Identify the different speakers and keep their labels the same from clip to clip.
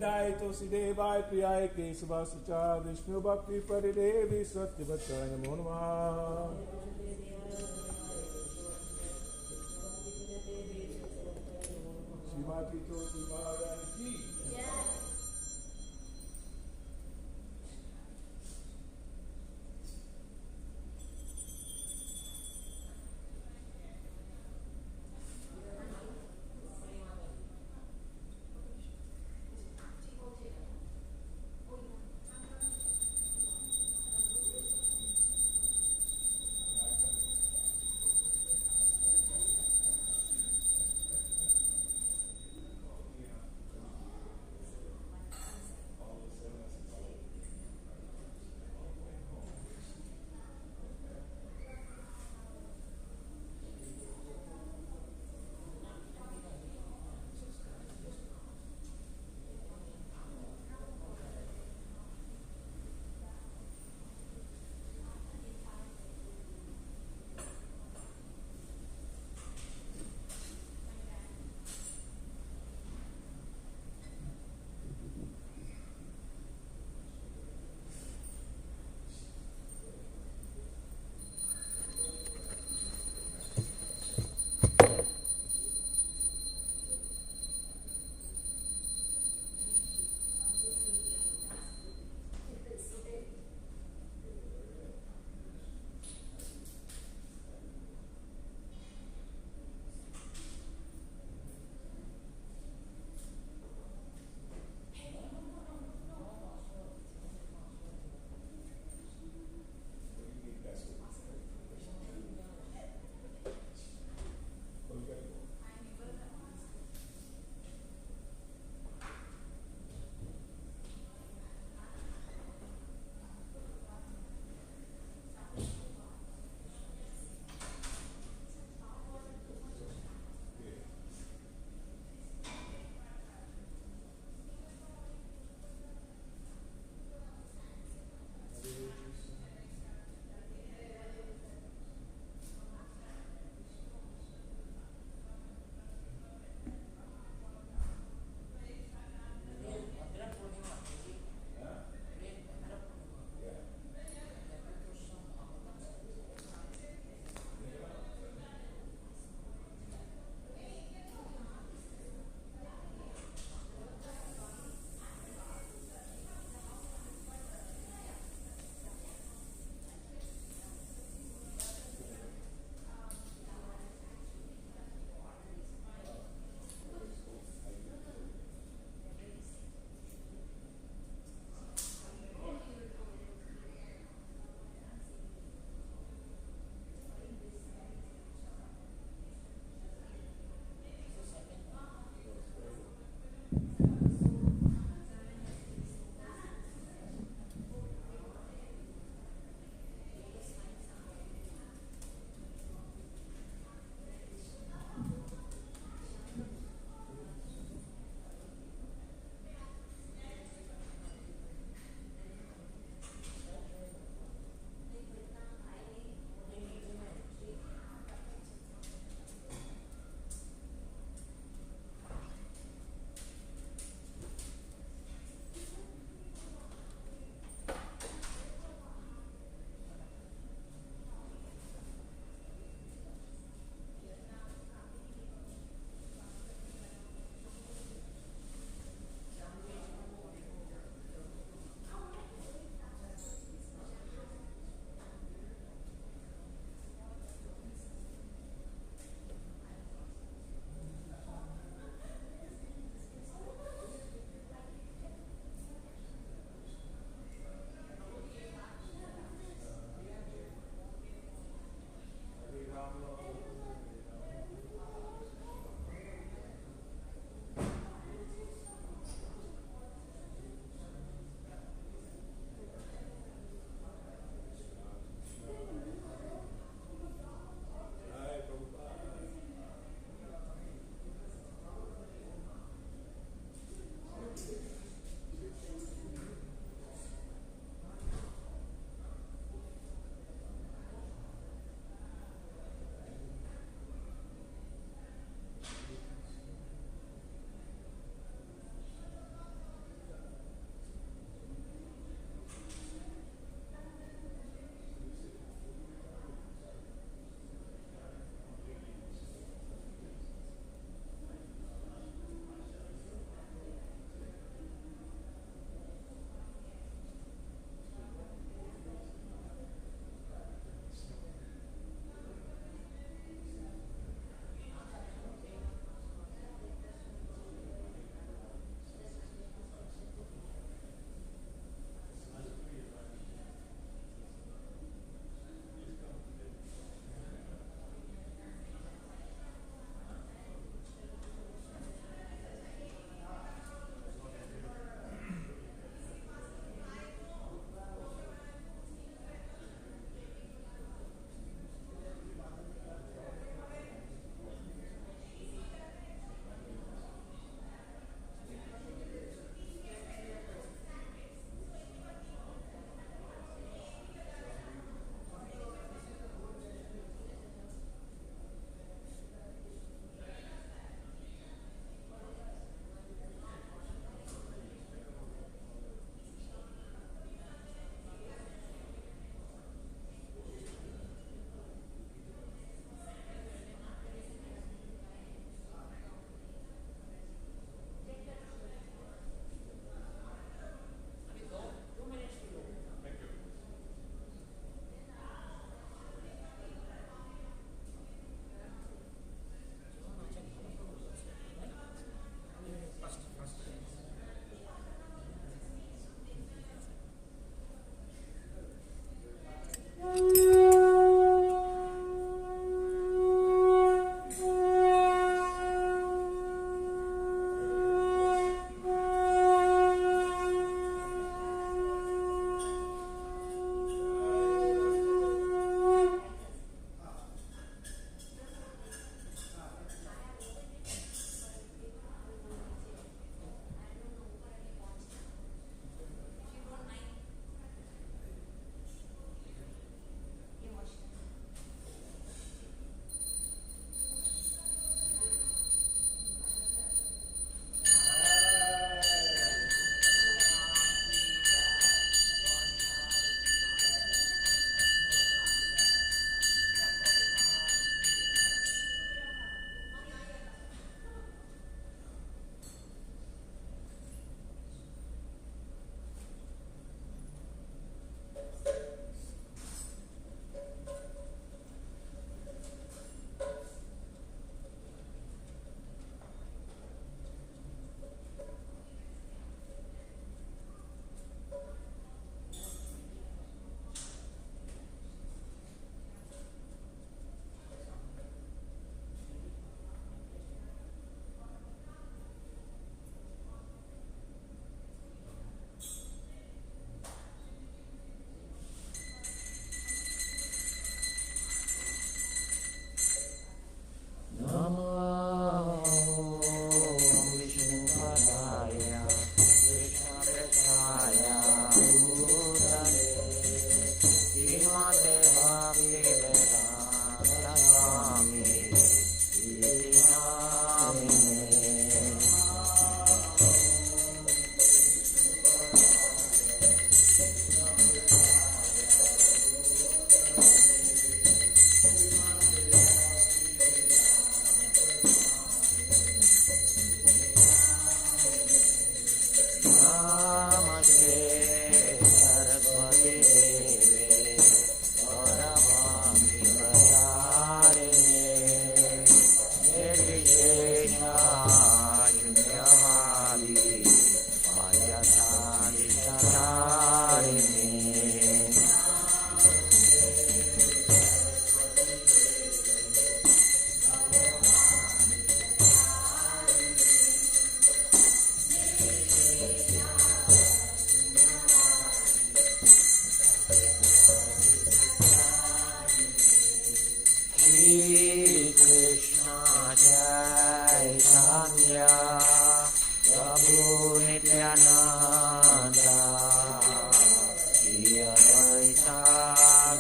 Speaker 1: गोविंदाय तुलसीदेवाय प्रियाय केशवासुचा विष्णु भक्ति परिदेवी सत्यवत्साय नमो नमः। श्रीमती तुलसी महारानी की
Speaker 2: Chaitanya Prabhu Nityananda Shri Advaita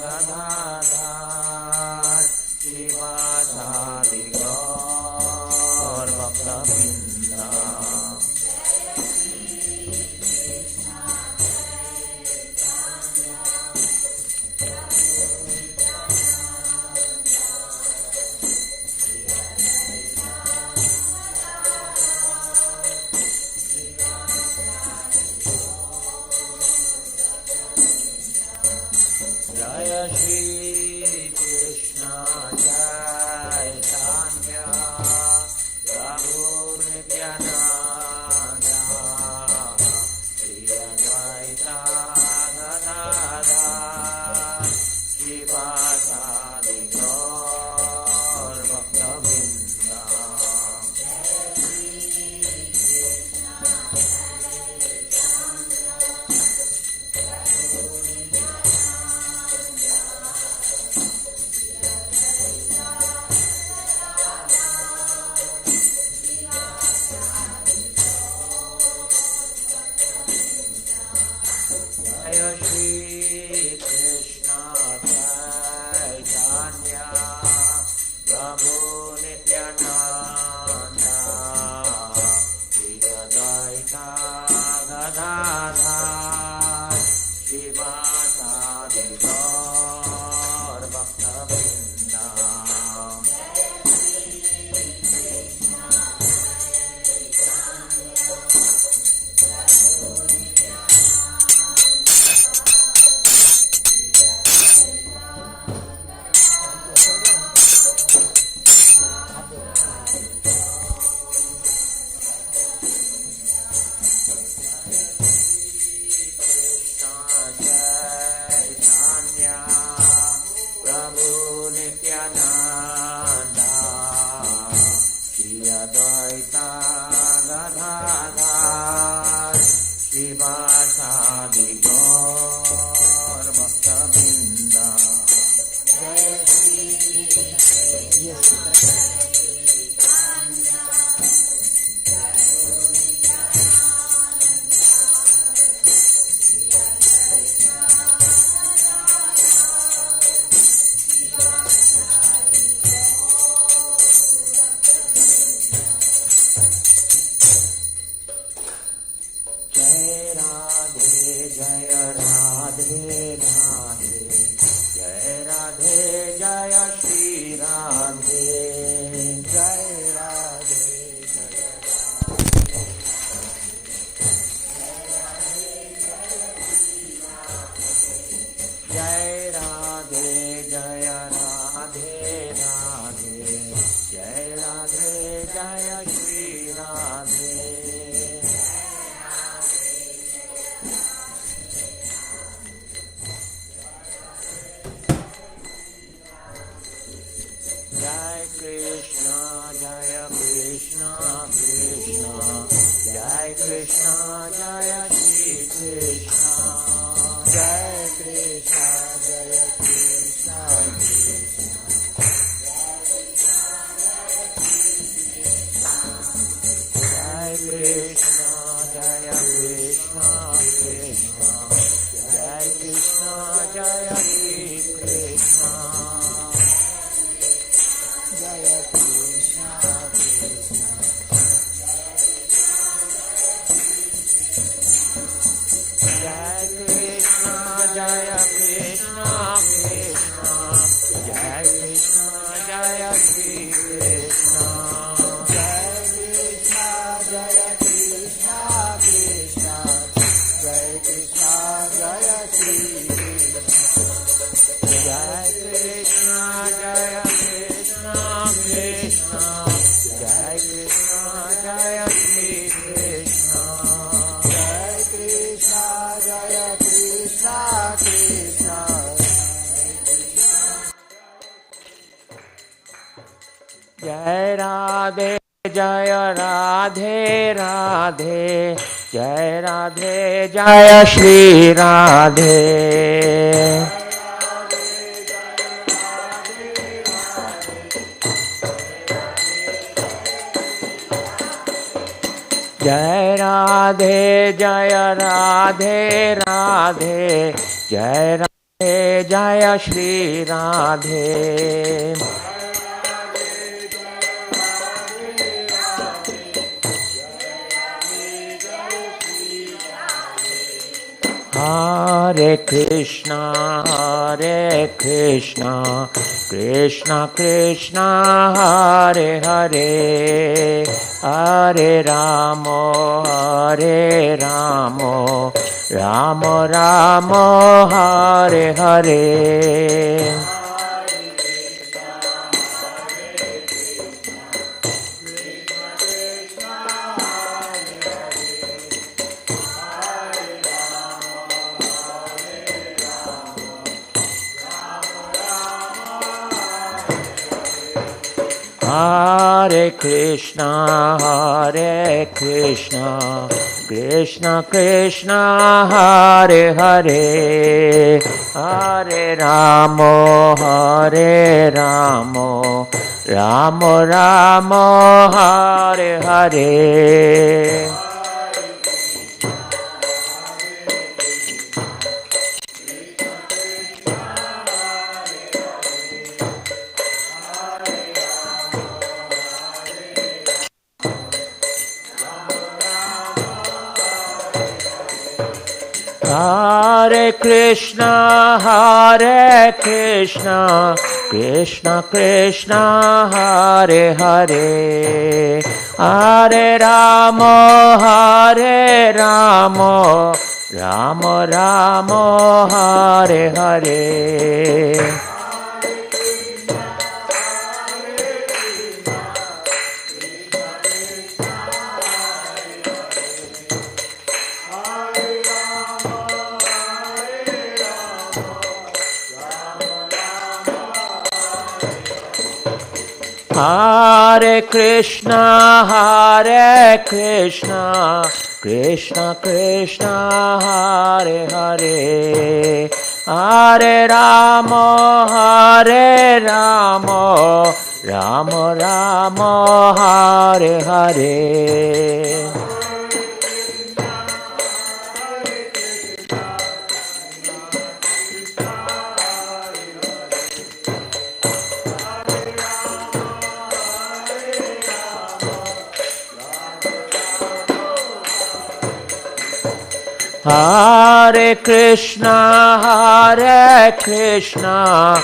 Speaker 2: Gadadhar Srivasadi Gaur Bhakta-vrinda. Jaya Shri Krishna Chaitanya Prabhu Nityananda Shri Advaita Gadadhar Srivasadi Gaur Bhakta-vrinda. Jaya Shri Krishna Chaitanya Prabhu Nityananda Shri Advaita Gadadhar Srivasadi Gaur Bhakta-vrinda. Chaitanya Prabhu Nityananda Shri Advaita Gadadhar Srivasadi Gaur Bhakta-vrinda. Jai Radhe Jaya Radhe Radhe Jai Radhe Jaya Shri Radhe Jai Radhe Jaya Jai Radhe Jaya Radhe Radhe Jai Radhe Jaya Shri Radhe. Jai Krishna Jaya Krishna Krishna Jai Krishna Jaya Shri Krishna Jai Krishna Jaya Krishna Jai Krishna Jaya Krishna Krishna Jai Krishna Jaya Shri Krishna Jaya Krishna Krishna Jai Krishna Jaya Krishna Krishna Jai Krishna Jaya Shri Krishna Jai Krishna Jaya Krishna Krishna Jai Krishna Jaya Shri Krishna Jai Krishna Jaya Krishna Krishna Jai Krishna Jaya Shri Krishna Jai Krishna Jaya Krishna Krishna Jai Radhe Jaya Radhe Radhe Jai Radhe Jaya Shri Radhe Jai जय राधे जय राधे राधे जय राधे जय Shri Radhe Hare Krishna Krishna Krishna Hare Hare Hare Ramo Ramo Ramo Hare Hare Hare Krishna Krishna Krishna Hare Hare Hare Ramo Ramo Ramo Hare Hare Hare Krishna Krishna Krishna Hare Hare Hare Ramo Ramo Ramo Hare Hare Hare Krishna Krishna Krishna Hare Hare Hare Ramo Ramo Ramo Hare Hare Hare Krishna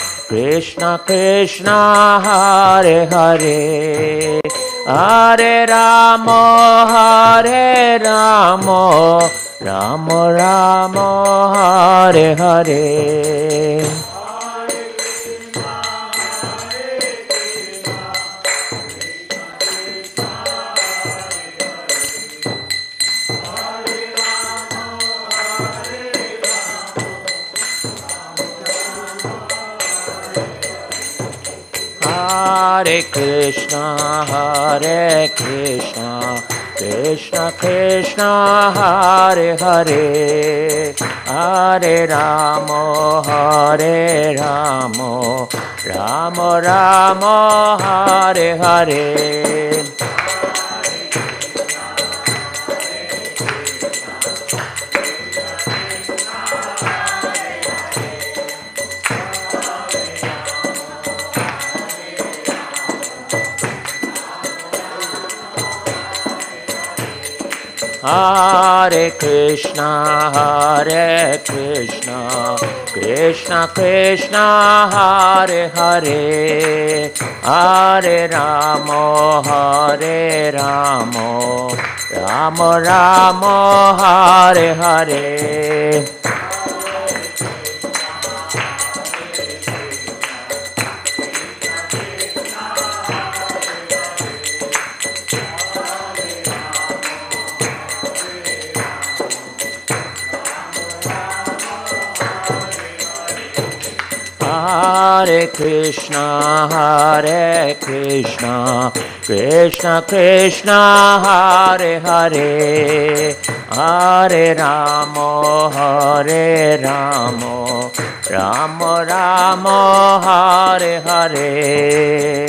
Speaker 2: Krishna Krishna Hare Hare Hare Ramo Ramo Ramo Hare Hare Hare Krishna Krishna Krishna Hare Hare Hare Ramo Ramo Ramo Hare Hare Hare Krishna Krishna Krishna Hare Hare Hare Ramo Ramo Ramo Hare Hare Hare Krishna Krishna Krishna Hare Hare Hare Ramo Ramo Ramo Hare Hare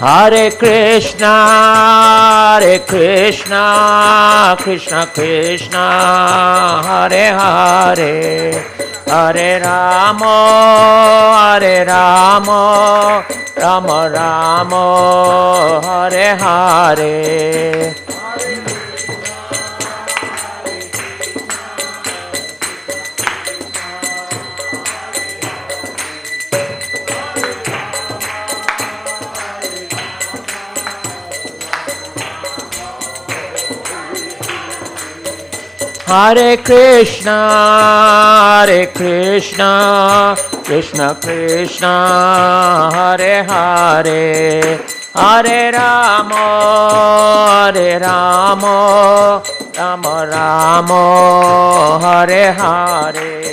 Speaker 2: Hare Krishna, Krishna Krishna, Hare Hare, Hare Rama, Rama Rama, Hare Hare. Hare Krishna, Krishna Krishna, Hare Hare, Hare Rama, Rama Rama, Hare Hare.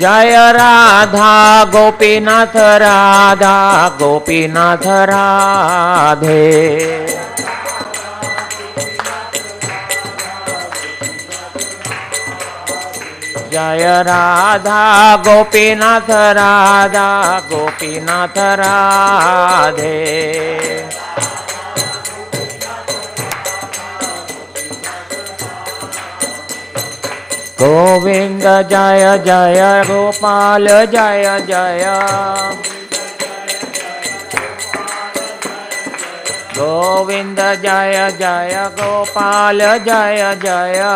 Speaker 2: Jaya Radha Gopinath Radha Gopinath Radhe. Jaya Radha Gopinath Radha Gopinath Radhe. Govinda Jaya Jaya Gopal Jaya Jaya. Govinda Jaya Jaya Gopal Jaya Jaya.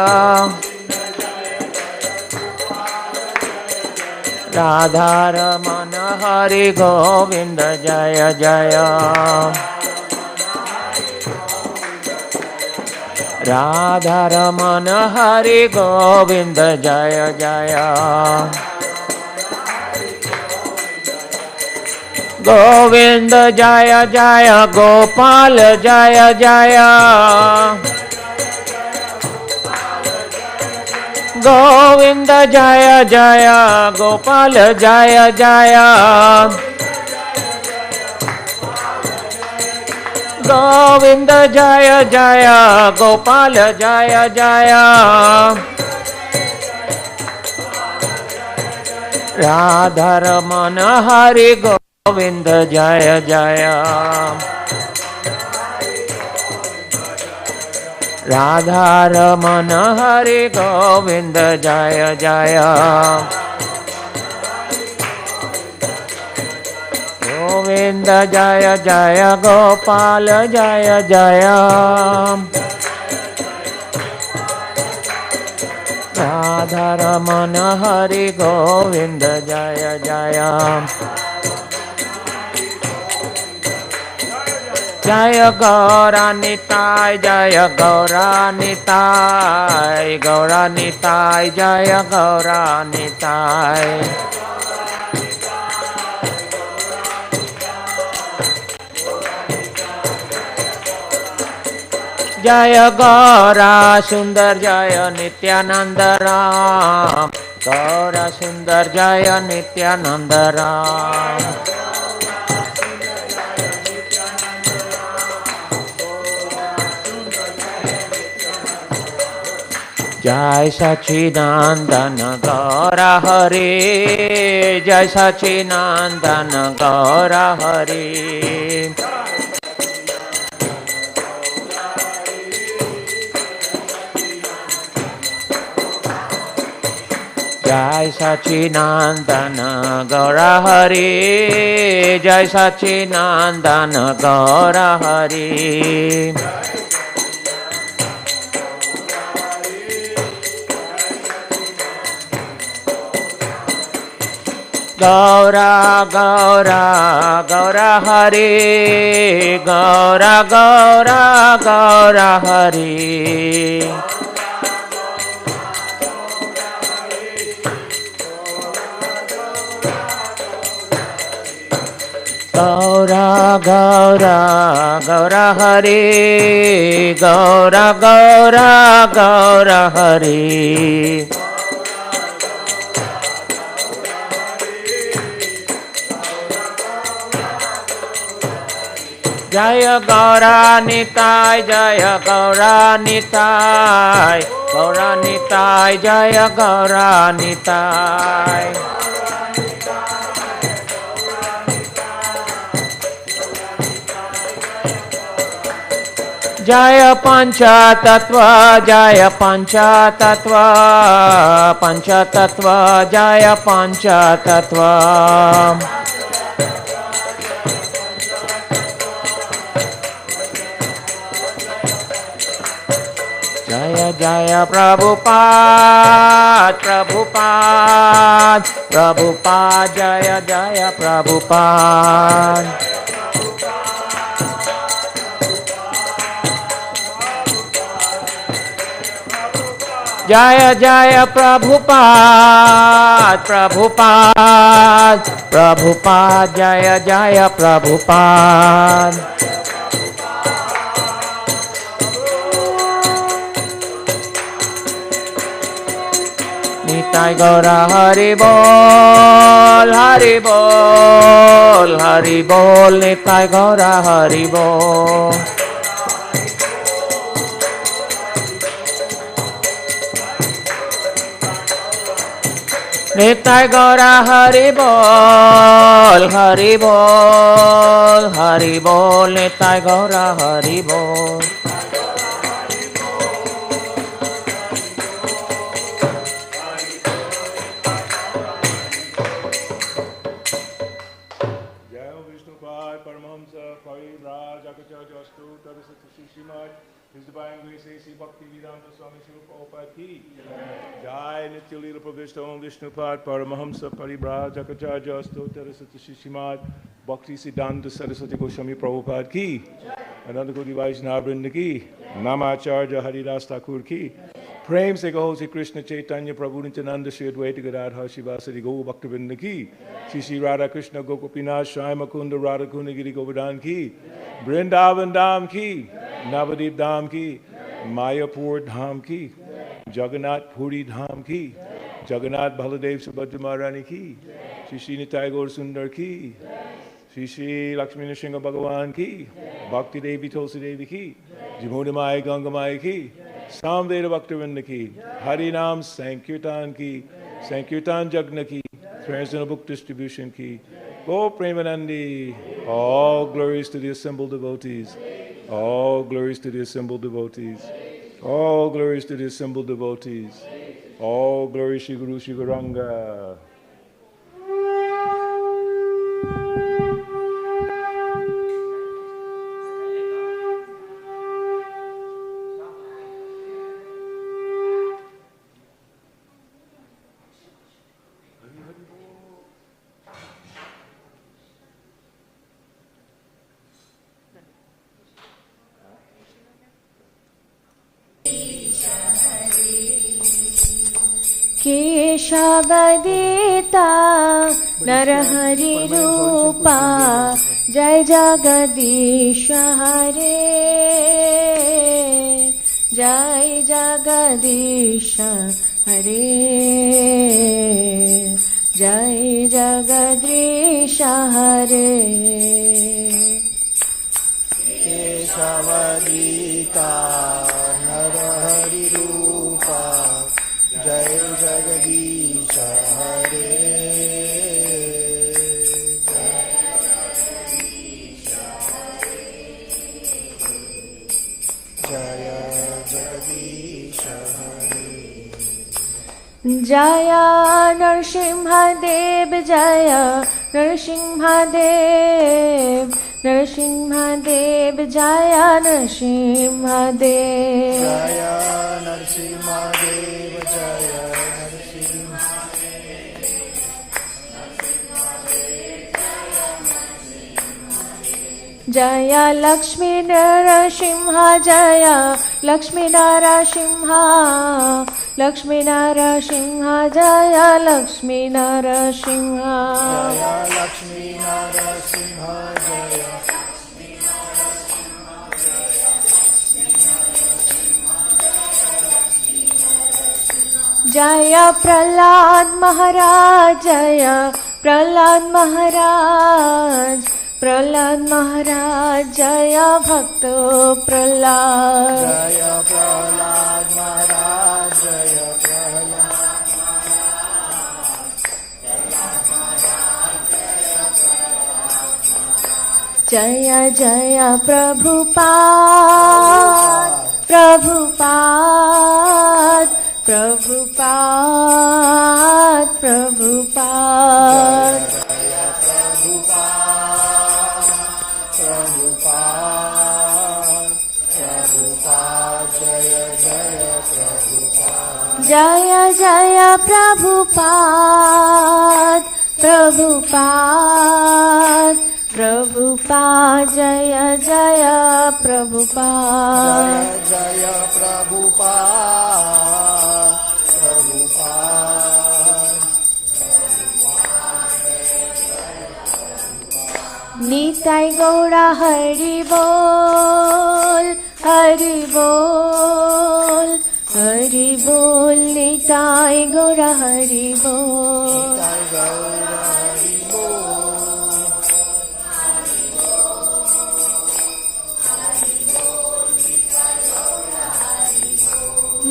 Speaker 2: Radha Ramana Hari Govinda Jaya Jaya. Radha Ramana Hari Govinda Jaya Jaya. Govinda Jaya Jaya Gopal Jaya Jaya. Govinda Jaya Jaya Gopal Jaya Jaya. Govinda Jaya Jaya Gopal Jaya Jaya. Radha Ramana Hari Govinda Jaya Jaya. Radha Ramana Hari Govinda Jaya Jaya. Govinda Jaya Jaya Gopal Jaya Jaya. Radha Ramana Hari Govinda Jaya Jaya. Jaya Gaura Nitai Jaya Gaura Nitai. Gaura Nitai Jaya Gaura Nitai. Jaya Gaura Sundar Jaya Nityananda Ram. Gaura Sundar Jaya Nityananda Ram. Jai Sachinandana Gaura Hari. Jai Sachinandana Gaura Hari. Jai Sachinandana Gaura Hari. Jai Sachinandana Gaura Hari. Gaura Gaura Gaura Hari. Gaura Gaura Gaura Hari. Gaura Gaura Gaura Hari. Gaura Gaura Gaura Hari. Jaya Gaura Nitai, Jaya Gaura Nitai, Gaura Nitai, Jaya Gaura Nitai. Jaya Pancha Tattva, Jaya Pancha Tattva, Pancha Tattva, Jaya Pancha Tattva. Jaya Jaya Prabhupada, Prabhupada, Prabhupada, Jaya Jaya Prabhupada. Jaya Jaya Prabhupada, Prabhupada, Prabhupada, Jaya Jaya Prabhupada. Nitai Gaura Hari Bol, Hari Bol, Hari Bol, Nitai Gaura Hari Bol. Nitai Gaura Hari Bol, Hari Bol, Hari Bol, Nitai Gaura Hari Bol.
Speaker 1: His Divine Grace A.C. Bhaktivedanta Swami Srila Prabhupada ki. Jai Nitya Leela Pravishta Om Vishnupad Paramahamsa Parivrajakacarya Stotara Sata Shishimad Bhakti Siddhanta Saraswati Goswami Prabhupada ki. Ananda Koti Vaishnavrinda ki. Namacharya Haridas Thakur ki. Prem se Gaho Sri Krishna Chaitanya Prabhu Nityananda Shri Advaita Gadadhar Shivasari Gaur Bhaktivinoda ki. Shri Radha Krishna Gopinath Shri Makunda Radha Kunagiri Govardhan ki. Vrindavan Dham ki. Navadip Dham ki. Mayapur Dham ki. Jagannath Puri Dham ki. Jagannath Baladev Subhadra Maharani ki. Shri Nitai Gaur Sundar ki. Shri Lakshmi Nrsimha Bhagavan ki. Bhakti Devi Tulsi Devi ki. Jamuna Mai Ganga Mai ki. Samveda Bhaktivinoda ki. Hari Nam Sankirtan ki. Sankirtan Jagna ki. Transcendental Book Distribution ki. Go Premanandi. All glories to the assembled devotees. All glories to the assembled devotees. All glories to the assembled devotees. All glories Shri Guru Shri Gauranga.
Speaker 3: केशवदीता Narhari रूपा जय जगदीश हरे जय जगदीश हरे जय जगदीश हरे
Speaker 4: केशवदीता नरहरि रूपा जय जगदीश हरे जय जगदीश हरे
Speaker 3: जय नरसिंहदेव जय नरसिंहदेव नरसिंहदेव जय नरसिंहदेव
Speaker 4: जय नरसिंहदेव जय
Speaker 3: जय लक्ष्मी नरसिंह जय लक्ष्मी नरसिंह लक्ष्मी नरसिंह जय लक्ष्मी नरसिंह
Speaker 4: जय लक्ष्मी नरसिंह जय
Speaker 3: जय प्रहलाद महाराज जय प्रहलाद महाराज प्रहलाद महाराज जय भक्त प्रहलाद
Speaker 4: जय प्रहलाद महाराज जय प्रहलाद
Speaker 3: जय जय प्रभुपाद प्रभुपाद प्रभुपाद प्रभुपाद जय जय प्रभुपाद प्रभुपाद प्रभुपाद जय जय प्रभुपाद
Speaker 4: जय प्रभुपाद प्रभुपाद
Speaker 3: निताई गौड़ा हरि बोल हरि बोल हरि बोल निताई गौड़ा हरि बोल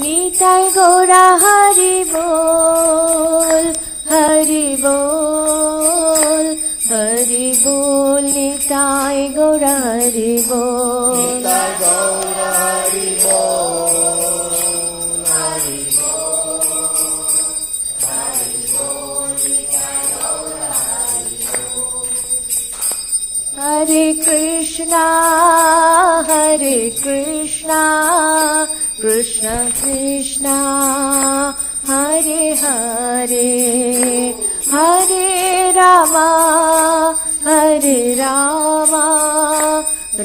Speaker 3: निताई गौड़ा हरि बोल हरि बोल हरि बोल निताई गौड़ा हरि बोल
Speaker 4: निताई गौड़ा हरि बोल
Speaker 3: हरे कृष्णा कृष्ण कृष्णा हरे हरे हरे रामा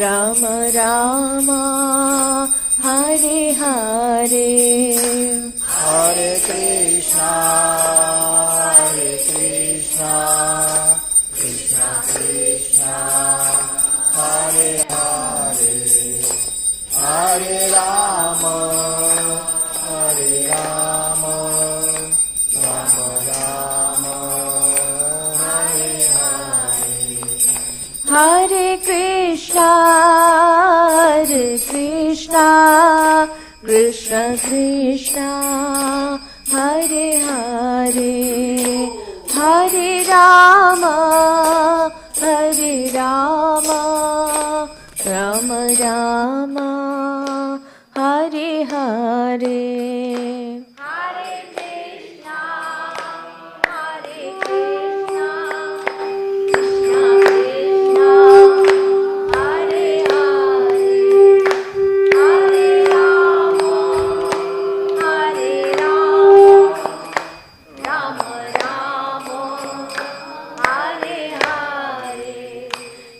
Speaker 3: राम रामा हरे हरे
Speaker 4: हरे कृष्णा कृष्ण कृष्ण हरे हरे हरे राम राम राम हरे हरे
Speaker 3: हरे कृष्णा कृष्ण कृष्ण हरे हरे हरे राम राम राम हरे हरे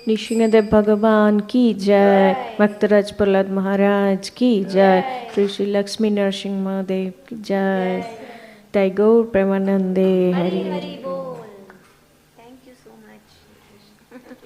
Speaker 3: नृसिंहदेव भगवान की जय, भक्तराज प्रहलाद महाराज की जय, श्री श्री लक्ष्मी नरसिंह देव की जय, जय गौर प्रेमानंदे हरि हरि बोल।
Speaker 5: Thank you so much.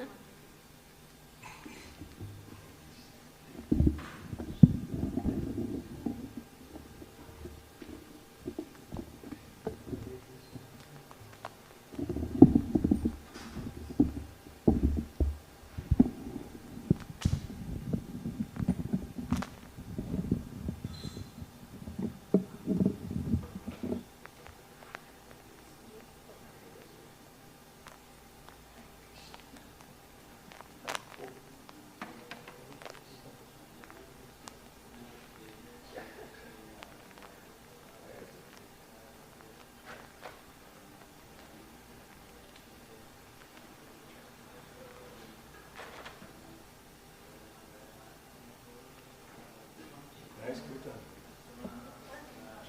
Speaker 1: Nice, good job.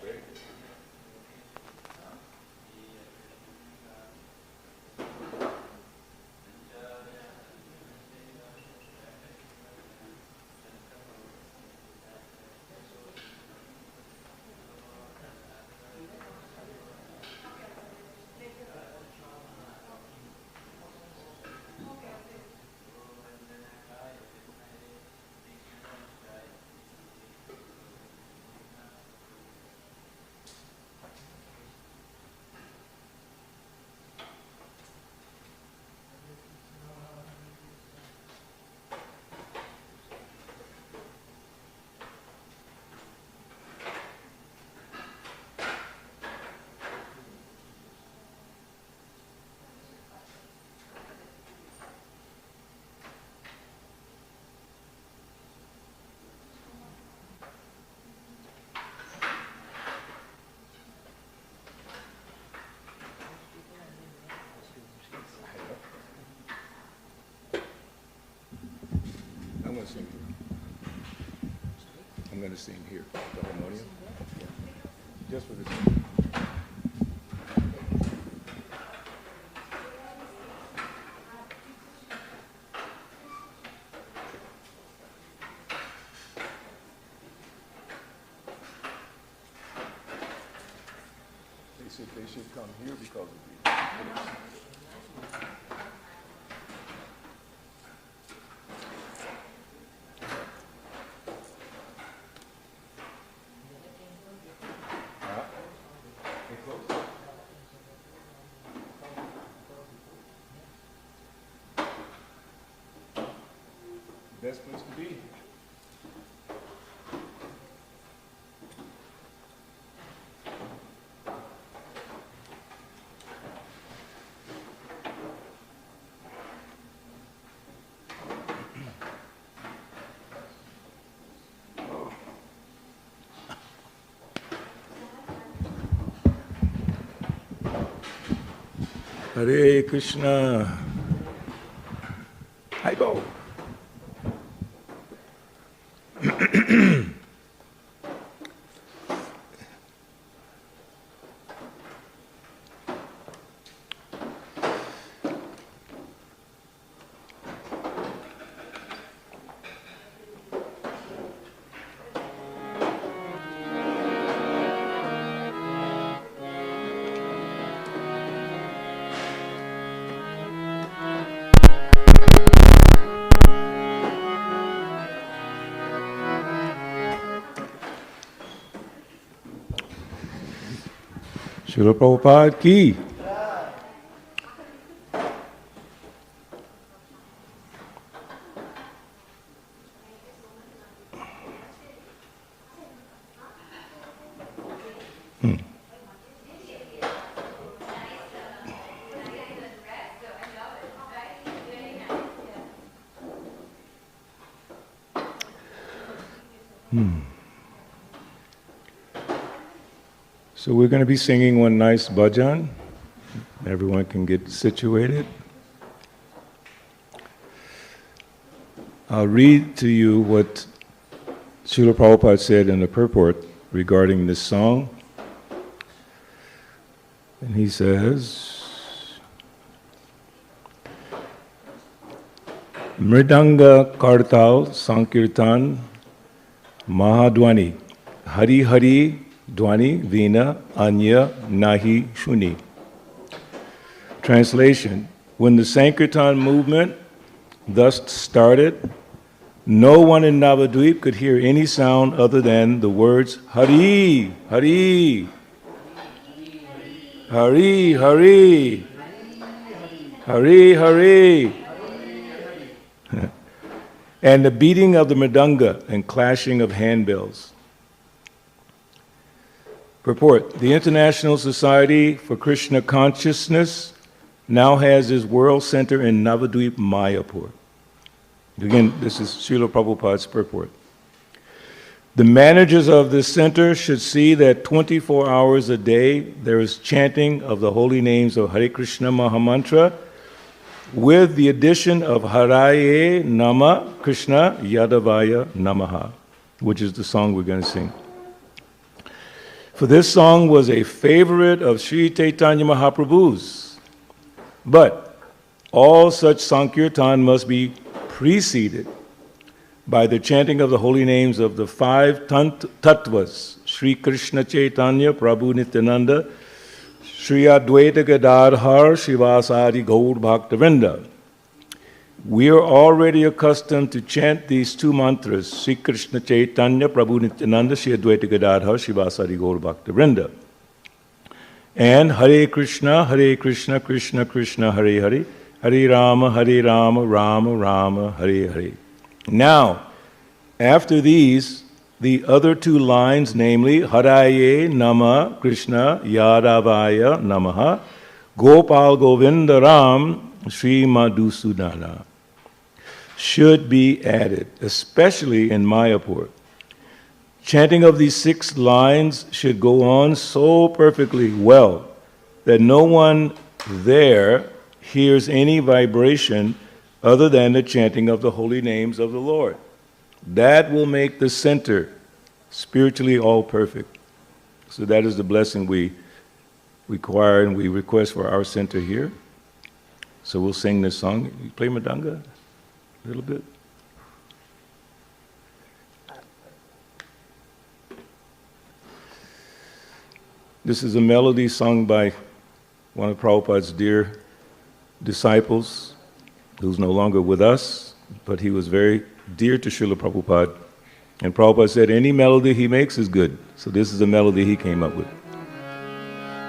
Speaker 1: Great. going to sing here. I'm going to sing here, the harmonium. Just for this. They should come here because of the. Best place to be. Hare Krishna. Hi, Bo. Srila Prabhupada ki. So we're going to be singing one nice bhajan. Everyone can get situated. I'll read to you what Srila Prabhupada said in the purport regarding this song. And he says, Mridanga Kartal Sankirtan Mahadwani Hari Hari Dwani Vina Anya Nahi Shuni. Translation: when the Sankirtan movement thus started, no one in Navadvip could hear any sound other than the words Hari, Hari, Hari, Hari, Hari, Hari, and the beating of the mridanga and clashing of handbells. Purport: the International Society for Krishna Consciousness now has its world center in Navadvip, Mayapur. Again, this is Srila Prabhupada's purport. The managers of this center should see that 24 hours a day there is chanting of the holy names of Hare Krishna Mahamantra with the addition of Haraye Nama Krishna Yadavaya Namaha, which is the song we're going to sing. For this song was a favorite of Sri Chaitanya Mahaprabhu's. But all such Sankirtan must be preceded by the chanting of the holy names of the five tattvas, Sri Krishna Chaitanya, Prabhu Nityananda, Sri Advaita Gadadhar, Srivasadi Gaur Bhaktivinoda. We are already accustomed to chant these two mantras, Sri Krishna Chaitanya, Prabhu Nityananda, Sri Advaita Gadadhar, Srivasadi Gaur Bhaktivinoda. And Hare Krishna, Krishna Krishna, Hare Hare, Hare Rama, Rama Rama, Hare Hare. Now, after these, the other two lines, namely, Haraye Nama Krishna Yadavaya Namaha, Gopal Govinda Ram Sri Madhusudana, should be added, especially in Mayapur. Chanting of these 6 lines should go on so perfectly well that no one there hears any vibration other than the chanting of the holy names of the Lord. That will make the center spiritually all perfect. So that is the blessing we require and we request for our center here. So we'll sing this song. You play Madanga a little bit? This is a melody sung by one of Prabhupada's dear disciples, who's no longer with us, but he was very dear to Srila Prabhupada. And Prabhupada said any melody he makes is good. So this is a melody he came up with.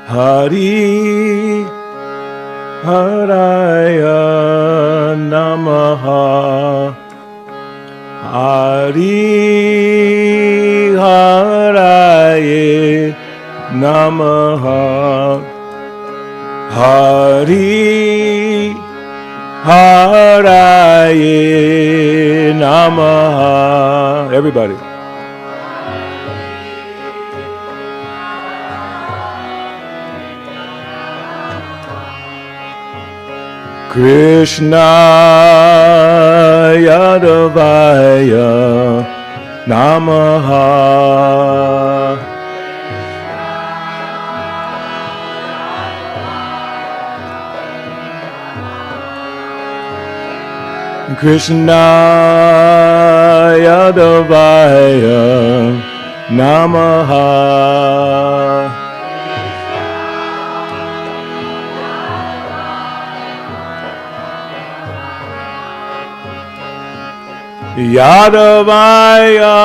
Speaker 1: Hari Haraya Namaha Hari Haraya Namaha Hari Haraya Namaha. Everybody. Krishna Yadavaya Namaha Krishna Yadavaya Namaha Yadavaya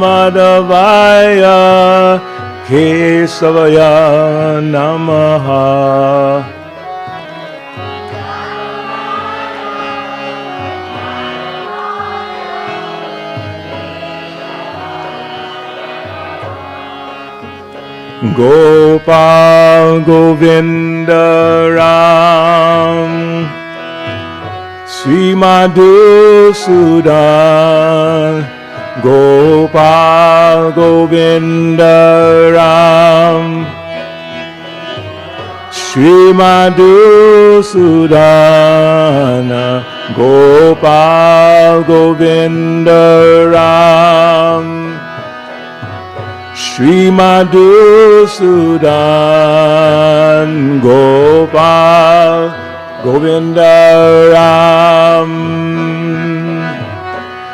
Speaker 1: Madhavaya Kesavaya Namaha Gopal Govinda Ram Sri Madhusudan Gopal Govinda Ram Sri Madhusudan Gopal Govinda Ram Sri Madhusudan Gopal Govinda Ram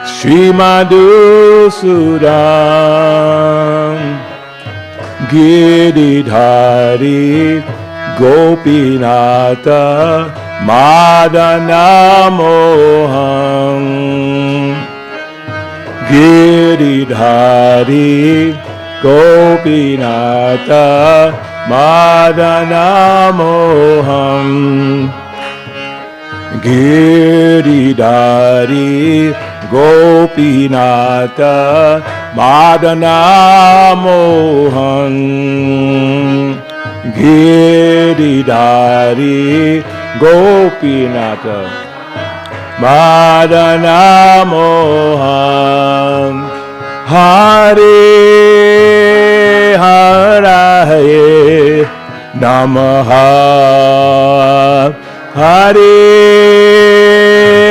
Speaker 1: Sri Madhusudan Giridhari Gopinatha Madana Moham Giridhari Gopinatha Madana Moham Giridhari Gopinatha Madana Moham Giridhari Gopinatha Madana Moham Hare Haraye Namaha Hare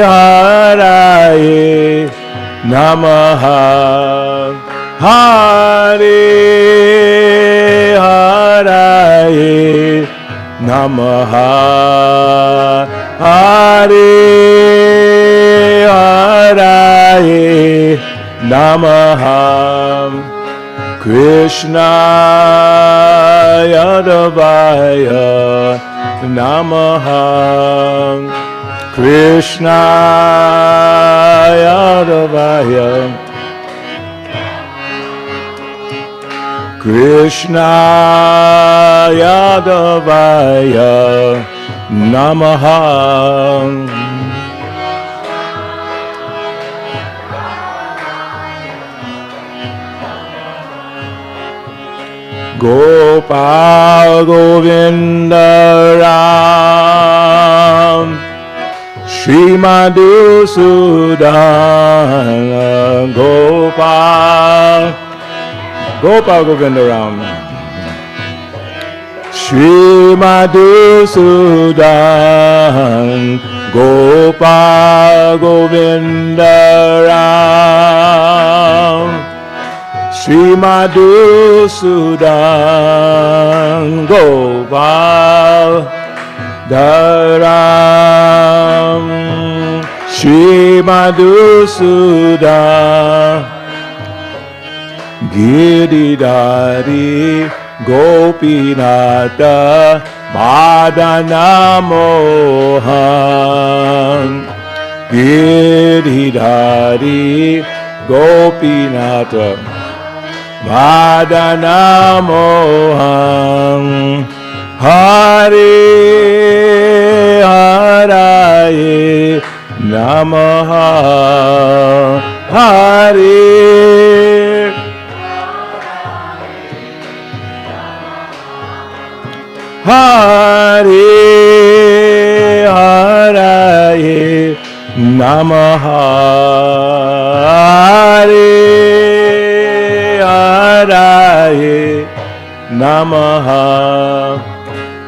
Speaker 1: Haraye Namaha Hare Haraye Namaha Hare Haraye Namaha Krishna Yadavaya Namaha Krishna Yadavaya Krishna Yadavaya Namaha Gopal Govinda Ram Sri Madhusudan Gopal Govinda Ram Sri Madhusudan Gopal Govinda Ram, Shri Madhusudan Gopal Dharam, Shri Madhusudan Giridhari Gopinata Madana Mohan, Giridhari Gopinata Madana Mohan, Hare Haraye Namaha, Hare Hare Haraye Namaha, Hare Haraye Namaha,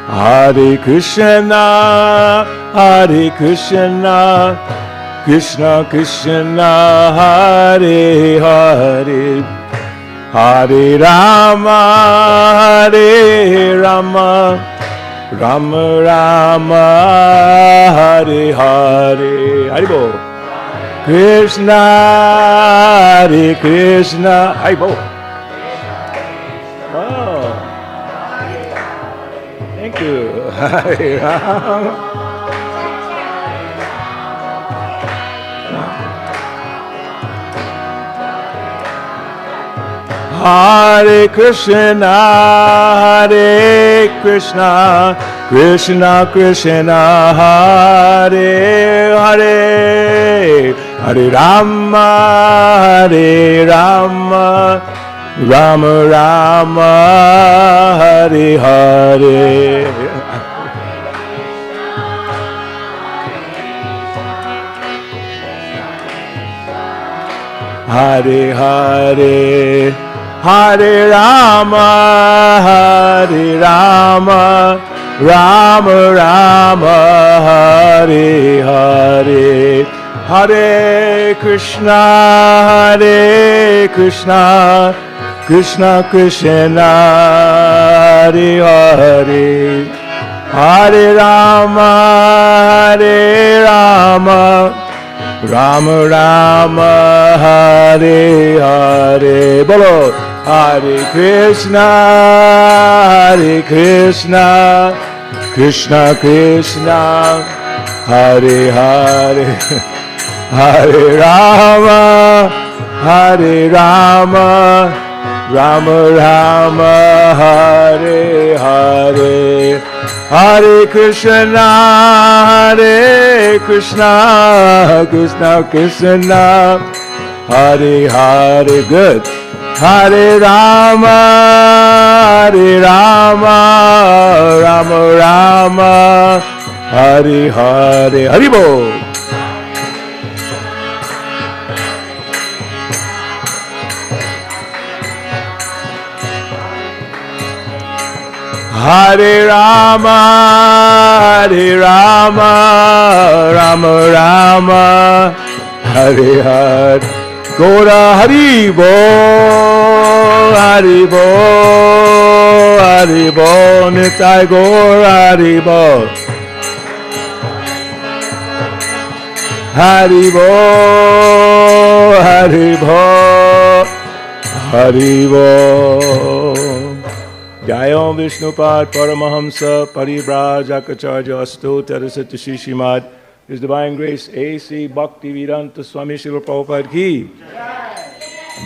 Speaker 1: Hare Krishna, Hare Krishna, Krishna Krishna, Hare Hare, Hare Rama, Hare Rama, Rama Rama, Hare Hare, Haribo, Krishna, Hare Krishna, Haribo. Oh, thank you. Hare Rama. Hare Krishna, Hare Krishna, Krishna Krishna, Hare Hare, Hare Rama, Hare Rama, Rama Rama, Hare Hare. Hare Hare, Hare Rama, Hare Rama, Rama Rama, Hare Hare, Hare Krishna, Hare Krishna, Krishna Krishna, Hare Hare, Hare Rama, Hare Rama, Rama Rama, Hare Hare. Bolo, Hare Krishna, Hare Krishna, Krishna Krishna, Hare Hare, Hare Rama, Hare Rama, Rama Rama, Hare Hare, Hare Krishna, Hare Krishna, Krishna Krishna, Hare Hare. Good. Hare Rama, Hare Rama, Rama Rama, Hare Hare. Haribo. Hare Rama, Hare Rama, Rama Rama, Hare Hare. Gora Haribo, Haribo, Haribo, Nitai Gora Haribo. Haribo, Haribo, Haribo. Jayam Vishnupad Paramahamsa Parivrajakacarya Astottara Srimad His Divine Grace A.C. Bhaktivedanta Swami Srila Prabhupada Ki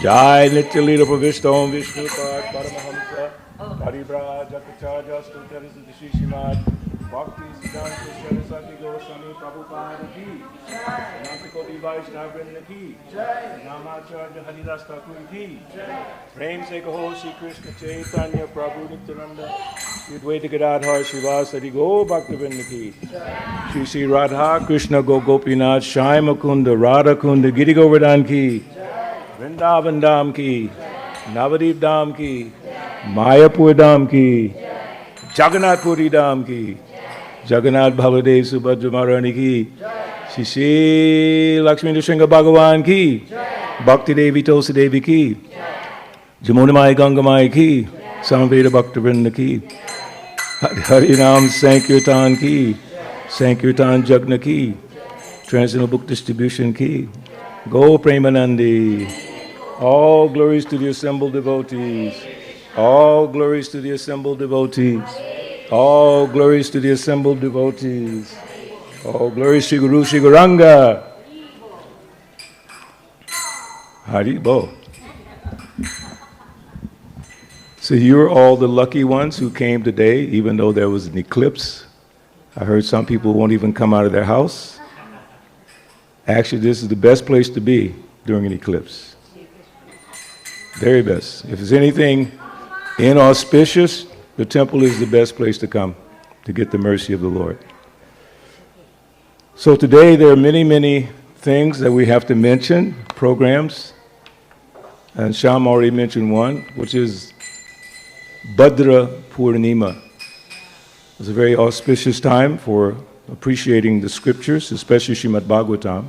Speaker 1: Jai Nitya Leela Pravishta Om Vishnupad Paramahamsa Parivrajakacarya Astottara Srimad Bhakti Siddhanta Saraswati Goswami Prabhupada Ki Namaskar Vaishnava Vrinda Ki Namacharya Haridas Thakur Ki Prem Se Kaho Shri Krishna Chaitanya Prabhu Nityananda Advaita Gadadhar Srivasadi Go Bhaktivinoda Ki Shri Shri Radha Krishna Go Gopinath Shai Mukunda Radha Kunda Giri Govardhan Ki Vrindavan Dham Ki Navadip Dham Ki Mayapur Dham Ki Jagannath Puri Dham Ki Jagannath Bhavadev Subhadra Maharani Ki Shishi Lakshmi Nrsimha Bhagavan ki, Bhakti Devi Tosa Devi ki, Jamunamai Gangamai ki, Samveda Bhaktivinoda ki, Hari Nam Sankirtan ki, Sankirtan Jagna ki, Transcendental Book Distribution ki, Go Premanandi. All glories to the assembled devotees. All glories to the assembled devotees. All glories to the assembled devotees. All glories to Guru Shri Gauranga. Haribo. So you're all the lucky ones who came today, even though there was an eclipse. I heard some people won't even come out of their house. Actually, this is the best place to be during an eclipse. Very best. If there's anything inauspicious, the temple is the best place to come to get the mercy of the Lord. So today there are many, many things that we have to mention, programs. And Sham already mentioned one, which is Bhadra Purnima. It's a very auspicious time for appreciating the scriptures, especially Srimad Bhagavatam.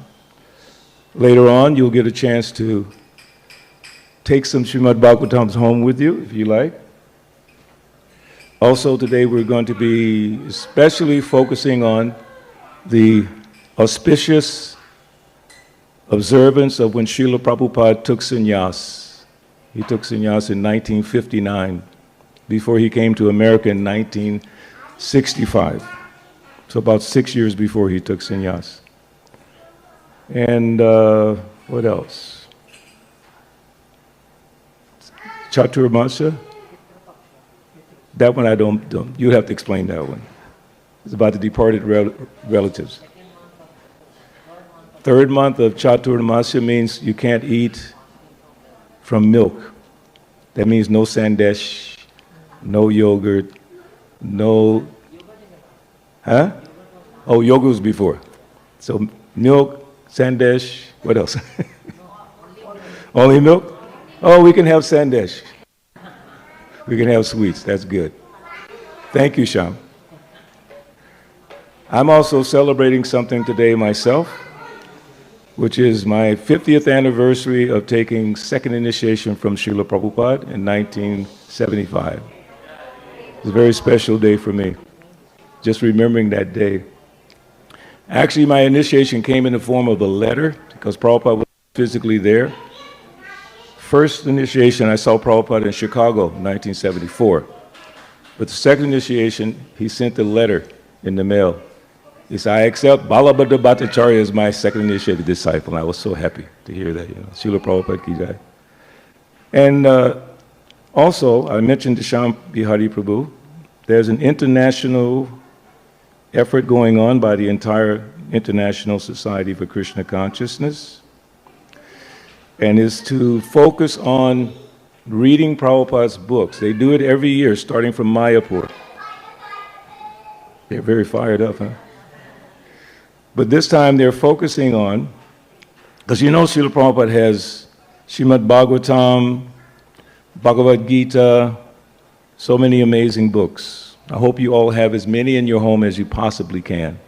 Speaker 1: Later on, you'll get a chance to take some Srimad Bhagavatams home with you, if you like. Also today we're going to be especially focusing on the auspicious observance of when Srila Prabhupada took sannyas. He took sannyas in 1959, before he came to America in 1965. So about 6 years before he took sannyas. And what else? Chaturmasya? That one I don't, you have to explain that one. It's about the departed relatives. Third month of Chaturmasya means you can't eat from milk. That means no sandesh, no yogurt, no, huh? Oh, yogurt was before. So milk, sandesh, what else? Only milk? Oh, we can have sandesh. We can have sweets, that's good. Thank you, Sham. I'm also celebrating something today myself, which is my 50th anniversary of taking second initiation from Srila Prabhupada in 1975. It's a very special day for me, just remembering that day. Actually, my initiation came in the form of a letter, because Prabhupada was physically there. First initiation, I saw Prabhupada in Chicago in 1974. But the second initiation, he sent a letter in the mail. He said, I accept Balabhadra Bhattacharya as my second initiated disciple. And I was so happy to hear that, Srila Prabhupada ki jai. And also, I mentioned to Sham Bihari Prabhu, there's an international effort going on by the entire International Society for Krishna Consciousness, and is to focus on reading Prabhupada's books. They do it every year, starting from Mayapur. They're very fired up, huh? But this time they're focusing on, because Srila Prabhupada has Srimad Bhagavatam, Bhagavad Gita, so many amazing books. I hope you all have as many in your home as you possibly can,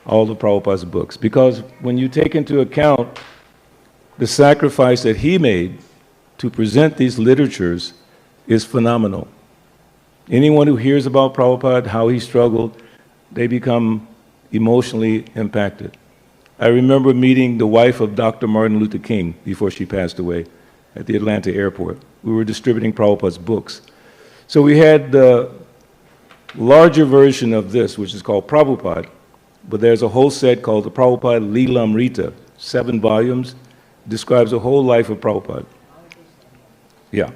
Speaker 1: all the Prabhupada's books. Because when you take into account the sacrifice that he made to present these literatures is phenomenal. Anyone who hears about Prabhupada, how he struggled, they become emotionally impacted. I remember meeting the wife of Dr. Martin Luther King before she passed away at the Atlanta airport. We were distributing Prabhupada's books. So we had the larger version of this, which is called Prabhupada, but there's a whole set called the Prabhupada Leelamrita, 7 volumes, describes the whole life of Prabhupada. Yeah.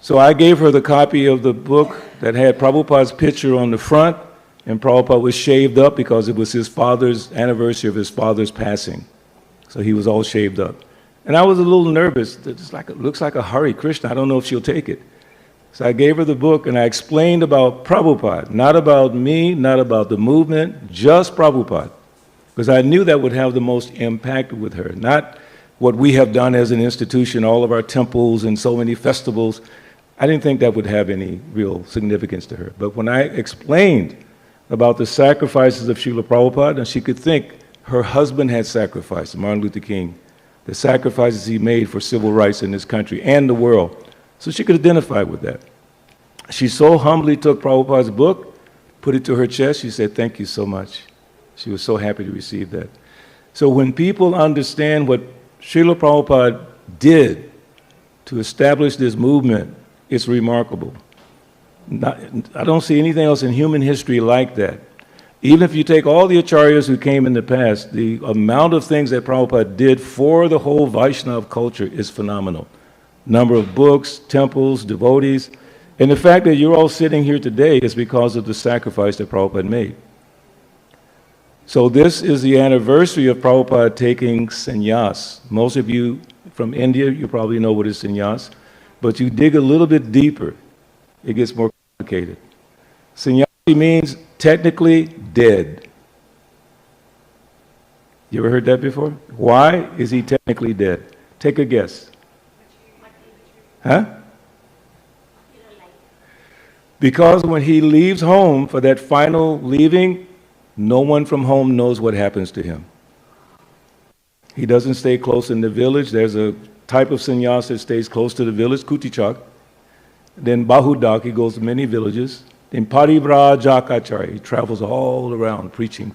Speaker 1: So I gave her the copy of the book that had Prabhupada's picture on the front, and Prabhupada was shaved up because it was his father's anniversary of his father's passing. So he was all shaved up. And I was a little nervous. It's like, it looks like a Hare Krishna. I don't know if she'll take it. So I gave her the book and I explained about Prabhupada, not about me, not about the movement, just Prabhupada. Because I knew that would have the most impact with her, not what we have done as an institution, all of our temples and so many festivals. I didn't think that would have any real significance to her. But when I explained about the sacrifices of Srila Prabhupada, and she could think her husband had sacrificed, Martin Luther King, the sacrifices he made for civil rights in this country and the world. So she could identify with that. She so humbly took Prabhupada's book, put it to her chest. She said, "Thank you so much." She was so happy to receive that. So when people understand what Srila Prabhupada did to establish this movement, it's remarkable. I don't see anything else in human history like that. Even if you take all the acharyas who came in the past, the amount of things that Prabhupada did for the whole Vaishnava culture is phenomenal. Number of books, temples, devotees. And the fact that you're all sitting here today is because of the sacrifice that Prabhupada made. So this is the anniversary of Prabhupada taking sannyas. Most of you from India, you probably know what is sannyas. But you dig a little bit deeper, it gets more complicated. Sannyasi means technically dead. You ever heard that before? Why is he technically dead? Take a guess. Huh? Because when he leaves home for that final leaving, no one from home knows what happens to him. He doesn't stay close in the village. There's a type of sannyas that stays close to the village, Kutichak. Then Bahudak, he goes to many villages. Then Parivrajakacarya, he travels all around preaching.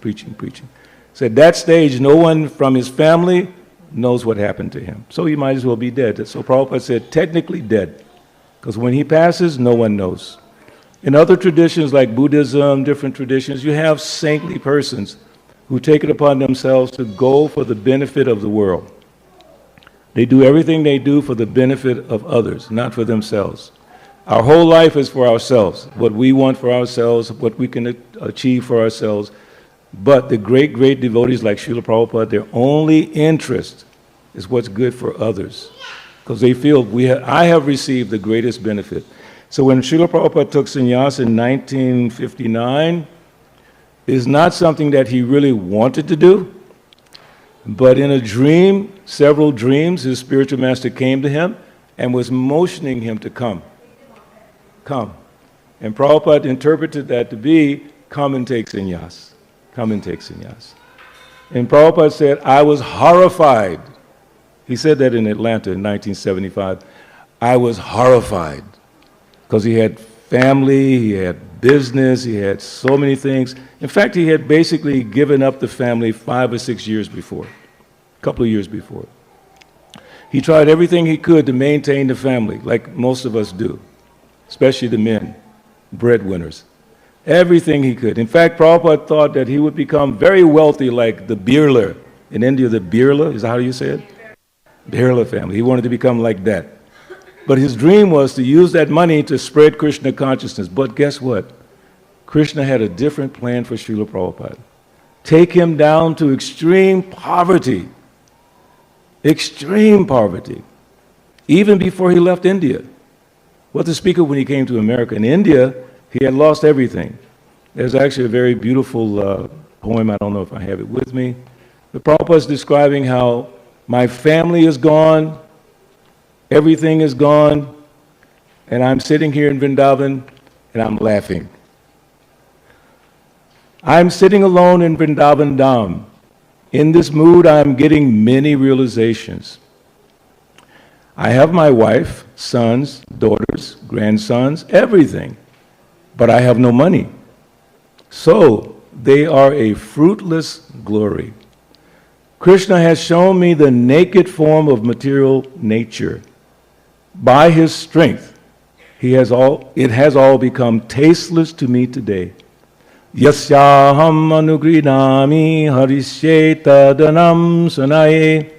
Speaker 1: So at that stage, no one from his family knows what happened to him. So he might as well be dead. So Prabhupada said, technically dead. Because when he passes, no one knows. In other traditions like Buddhism, different traditions, you have saintly persons who take it upon themselves to go for the benefit of the world. They do everything they do for the benefit of others, not for themselves. Our whole life is for ourselves, what we want for ourselves, what we can achieve for ourselves. But the great, great devotees like Srila Prabhupada, their only interest is what's good for others. Because they feel, I have received the greatest benefit. So when Srila Prabhupada took sannyas in 1959, it's not something that he really wanted to do, but in a dream, several dreams, his spiritual master came to him and was motioning him to come. Come. And Prabhupada interpreted that to be, come and take sannyas. Come and take sannyas. And Prabhupada said, I was horrified. He said that in Atlanta in 1975. I was horrified. Because he had family, he had business, he had so many things. In fact, he had basically given up the family 5 or 6 years before, a couple of years before. He tried everything he could to maintain the family, like most of us do, especially the men, breadwinners. Everything he could. In fact, Prabhupada thought that he would become very wealthy like the Birla. In India, the Birla, is that how you say it? Birla family. He wanted to become like that. But his dream was to use that money to spread Krishna consciousness. But guess what? Krishna had a different plan for Srila Prabhupada. Take him down to extreme poverty. Extreme poverty. Even before he left India. What to speak of when he came to America? In India, he had lost everything. There's actually a very beautiful poem. I don't know if I have it with me. But Prabhupada is describing how my family is gone. Everything is gone, and I'm sitting here in Vrindavan, and I'm laughing. I'm sitting alone in Vrindavan Dham. In this mood, I'm getting many realizations. I have my wife, sons, daughters, grandsons, everything, but I have no money. So they are a fruitless glory. Krishna has shown me the naked form of material nature. By his strength, it has all become tasteless to me today. Yasyaham anugrinami harishe tadanam sanaye.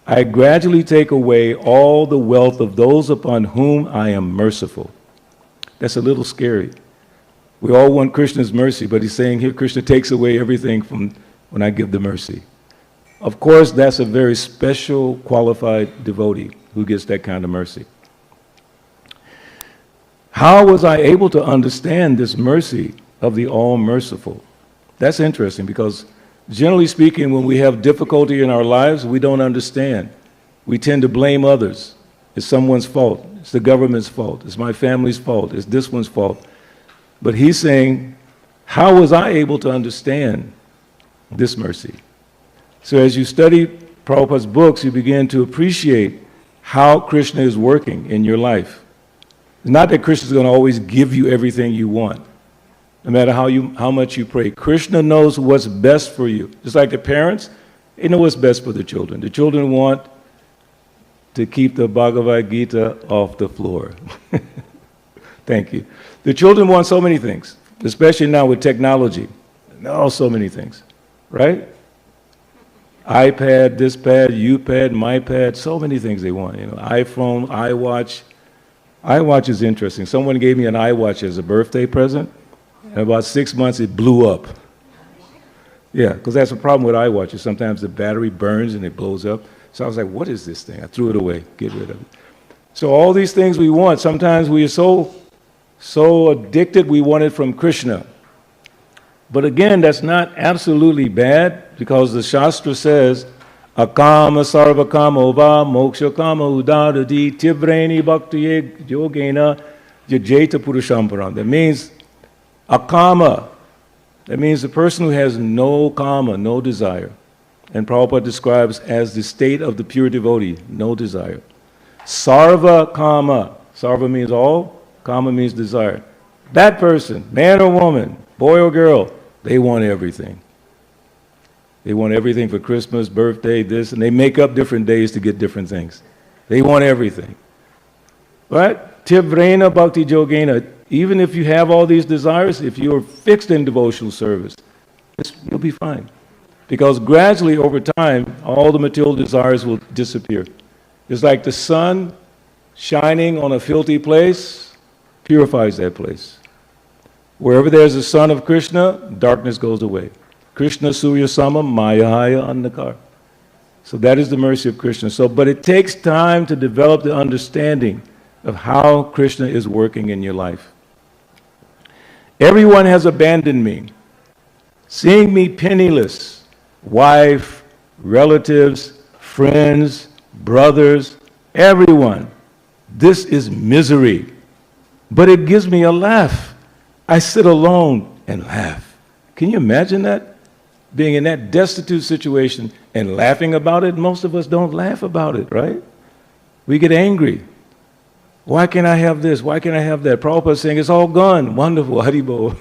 Speaker 1: I gradually take away all the wealth of those upon whom I am merciful. That's a little scary. We all want Krishna's mercy, but he's saying here Krishna takes away everything from when I give the mercy. Of course, that's a very special, qualified devotee who gets that kind of mercy. How was I able to understand this mercy of the All-Merciful? That's interesting because generally speaking, when we have difficulty in our lives, we don't understand. We tend to blame others. It's someone's fault. It's the government's fault. It's my family's fault. It's this one's fault. But he's saying, how was I able to understand this mercy? So as you study Prabhupada's books, you begin to appreciate how Krishna is working in your life. It's not that Krishna is going to always give you everything you want, no matter how much you pray. Krishna knows what's best for you. Just like the parents, they know what's best for the children. The children want to keep the Bhagavad Gita off the floor. Thank you. The children want so many things, especially now with technology. Oh, so many things, right? iPad, this pad, you pad, my pad, so many things they want. You know, iPhone, iWatch. iWatch is interesting. Someone gave me an iWatch as a birthday present, and about 6 months it blew up. Yeah, because that's a problem with iWatches. Sometimes the battery burns and it blows up. So I was like, what is this thing? I threw it away, get rid of it. So all these things we want, sometimes we are so addicted we want it from Krishna. But again, that's not absolutely bad, because the Shastra says, Akama sarva kama va moksha kama udadati tivreni bhaktiye yogena yajeta purusham param. That means akama. That means the person who has no kama, no desire. And Prabhupada describes as the state of the pure devotee, no desire. Sarva kama. Sarva means all, kama means desire. That person, man or woman, boy or girl, they want everything. They want everything for Christmas, birthday, this, and they make up different days to get different things. They want everything. Right? Tivrena bhakti yogena. Even if you have all these desires, if you're fixed in devotional service, you'll be fine. Because gradually, over time, all the material desires will disappear. It's like the sun shining on a filthy place purifies that place. Wherever there's a son of Krishna, darkness goes away. Krishna Surya Sama Mayahaya Andhakar. So that is the mercy of Krishna. But it takes time to develop the understanding of how Krishna is working in your life. Everyone has abandoned me. Seeing me penniless, wife, relatives, friends, brothers, everyone. This is misery. But it gives me a laugh. I sit alone and laugh. Can you imagine that? Being in that destitute situation and laughing about it? Most of us don't laugh about it, right? We get angry. Why can't I have this? Why can't I have that? Prabhupada is saying it's all gone. Wonderful, Haribo.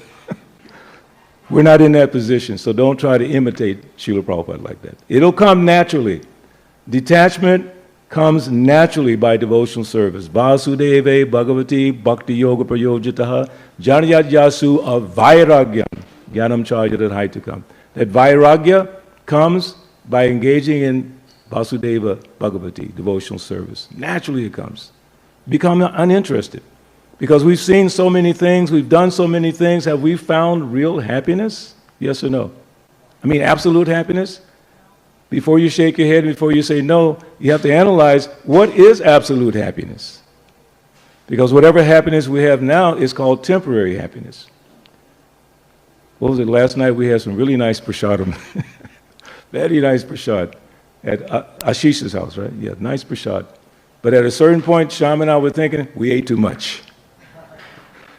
Speaker 1: We're not in that position, so don't try to imitate Srila Prabhupada like that. It'll come naturally. Detachment comes naturally by devotional service. Vasudeve Bhagavati Bhakti Yoga Prayojitaha Janayat Yasu Avairagyam Gyanam Chayadat Haitakam. That vairagya comes by engaging in Vasudeva Bhagavati, devotional service. Naturally it comes. Become uninterested. Because we've seen so many things, we've done so many things. Have we found real happiness? Yes or no? I mean, absolute happiness? Before you shake your head, before you say no, you have to analyze what is absolute happiness. Because whatever happiness we have now is called temporary happiness. What was it? Last night we had some really nice prasadam. Very nice prasad at Ashish's house, right? Yeah, nice prasad. But at a certain point, Sham and I were thinking, we ate too much.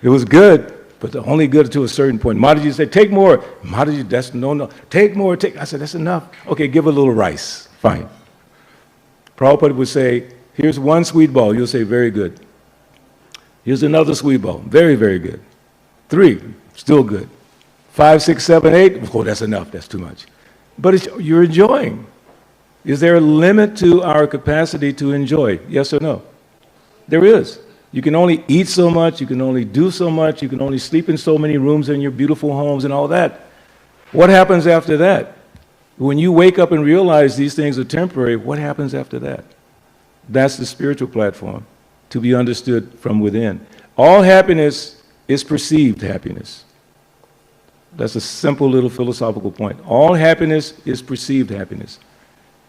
Speaker 1: It was good, but only good to a certain point. Mataji said, take more. Mataji, that's no. Take more, take. I said, that's enough. Okay, give a little rice. Fine. Prabhupada would say, here's one sweet ball. You'll say, very good. Here's another sweet ball. Very, very good. 3, still good. 5, 6, 7, 8. Oh, that's enough. That's too much. But you're enjoying. Is there a limit to our capacity to enjoy? Yes or no? There is. You can only eat so much, you can only do so much, you can only sleep in so many rooms in your beautiful homes and all that. What happens after that? When you wake up and realize these things are temporary, what happens after that? That's the spiritual platform, to be understood from within. All happiness is perceived happiness. That's a simple little philosophical point. All happiness is perceived happiness.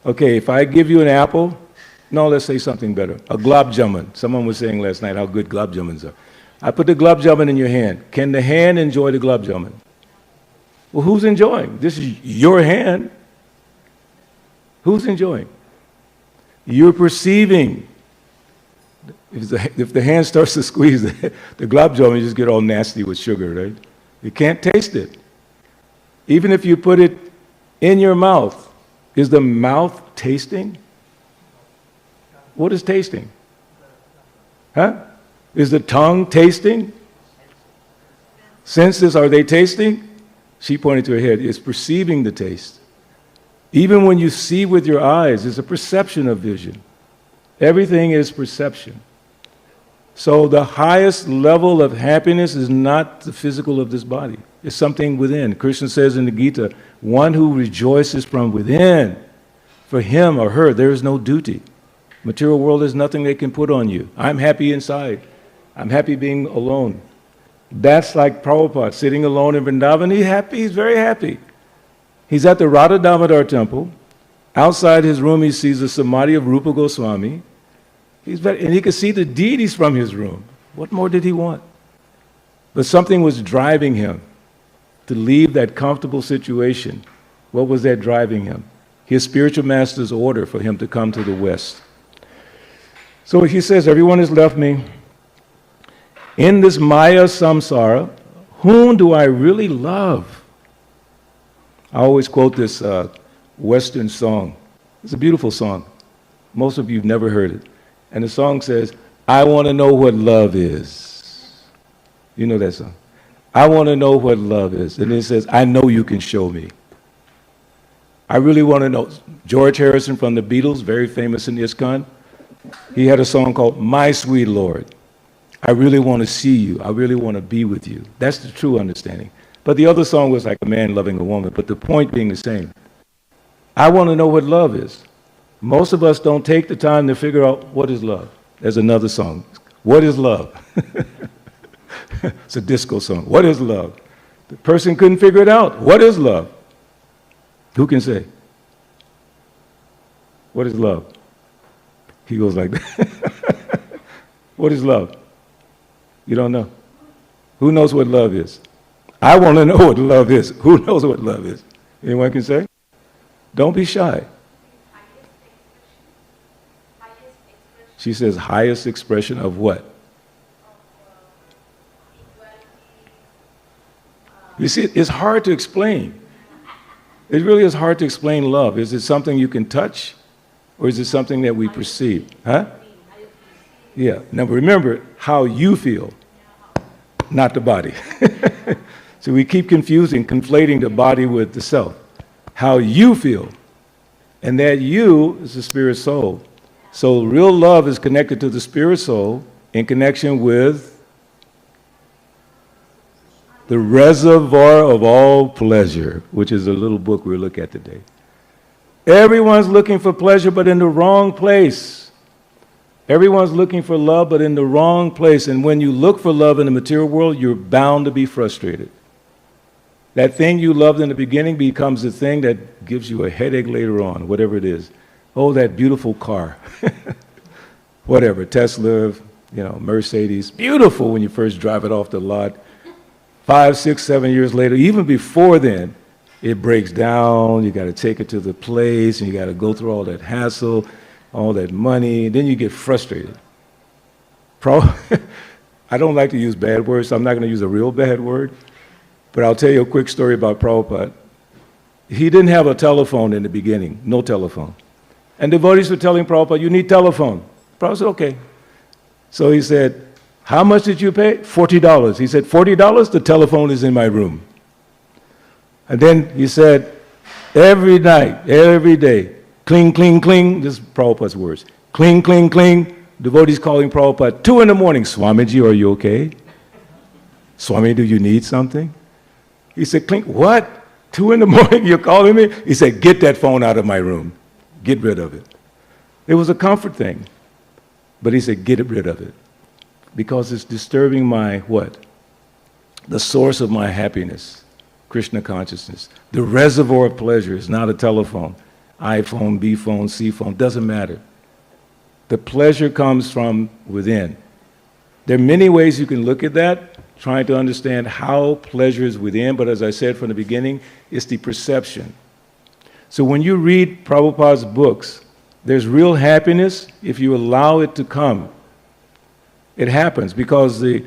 Speaker 1: Okay, if I give you an apple, no, let's say something better. A glab jamun. Someone was saying last night how good glab jamuns are. I put the glab jamun in your hand. Can the hand enjoy the glab jamun? Well, who's enjoying? This is your hand. Who's enjoying? You're perceiving. If the hand starts to squeeze the glab jamun, you just get all nasty with sugar, right? You can't taste it. Even if you put it in your mouth, Is the mouth tasting? What is tasting? Huh? Is the tongue tasting? Senses, are they tasting? She pointed to her head. It's perceiving the taste. Even when you see with your eyes, it's a perception of vision. Everything is perception. So the highest level of happiness is not the physical of this body. It's something within. Krishna says in the Gita, one who rejoices from within, for him or her, there is no duty. Material world is nothing they can put on you. I'm happy inside. I'm happy being alone. That's like Prabhupada sitting alone in Vrindavan. He's happy. He's very happy. He's at the Radha Damodar temple. Outside his room, he sees the samadhi of Rupa Goswami. And he could see the deities from his room. What more did he want? But something was driving him to leave that comfortable situation. What was that driving him? His spiritual master's order for him to come to the West. So he says, everyone has left me. In this Maya samsara, whom do I really love? I always quote this Western song. It's a beautiful song. Most of you have never heard it. And the song says, I want to know what love is. You know that song? I want to know what love is. And it says, I know you can show me. I really want to know. George Harrison from the Beatles, very famous in Iskcon, he had a song called My Sweet Lord. I really want to see you. I really want to be with you. That's the true understanding. But the other song was like a man loving a woman, but the point being the same. I want to know what love is. Most of us don't take the time to figure out what is love. There's another song. What is love? It's a disco song. What is love? The person couldn't figure it out. What is love? Who can say? What is love? He goes like that. What is love? You don't know. Who knows what love is? I want to know what love is. Who knows what love is? Anyone can say? Don't be shy. She says, highest expression of what? You see, it's hard to explain. It really is hard to explain love. Is it something you can touch? Or is it something that we perceive? Huh? Yeah. Now remember, how you feel, not the body. So we keep conflating the body with the self. How you feel. And that you is the spirit soul. So real love is connected to the spirit soul in connection with the reservoir of all pleasure, which is a little book we'll look at today. Everyone's looking for pleasure, but in the wrong place. Everyone's looking for love, but in the wrong place. And when you look for love in the material world, you're bound to be frustrated. That thing you loved in the beginning becomes the thing that gives you a headache later on, whatever it is. Oh, that beautiful car. Whatever, Tesla, Mercedes. Beautiful when you first drive it off the lot. 5, 6, 7 years later, even before then, it breaks down. You got to take it to the place, and you got to go through all that hassle, all that money. Then you get frustrated. I don't like to use bad words, so I'm not going to use a real bad word. But I'll tell you a quick story about Prabhupada. He didn't have a telephone in the beginning, no telephone. And devotees were telling Prabhupada, you need telephone. Prabhupada said, okay. So he said, how much did you pay? $40. He said, $40? The telephone is in my room. And then he said, every night, every day, cling, cling, cling. This is Prabhupada's words. Cling, cling, cling. Devotees calling Prabhupada, 2 in the morning. Swamiji, are you okay? Swami, do you need something? He said, cling, what? 2 in the morning, you're calling me? He said, get that phone out of my room. Get rid of it. It was a comfort thing. But he said, get rid of it. Because it's disturbing my what? The source of my happiness, Krishna consciousness. The reservoir of pleasure is not a telephone. iPhone, B phone, C phone, doesn't matter. The pleasure comes from within. There are many ways you can look at that, trying to understand how pleasure is within, but as I said from the beginning, it's the perception. So when you read Prabhupada's books, there's real happiness if you allow it to come. It happens because the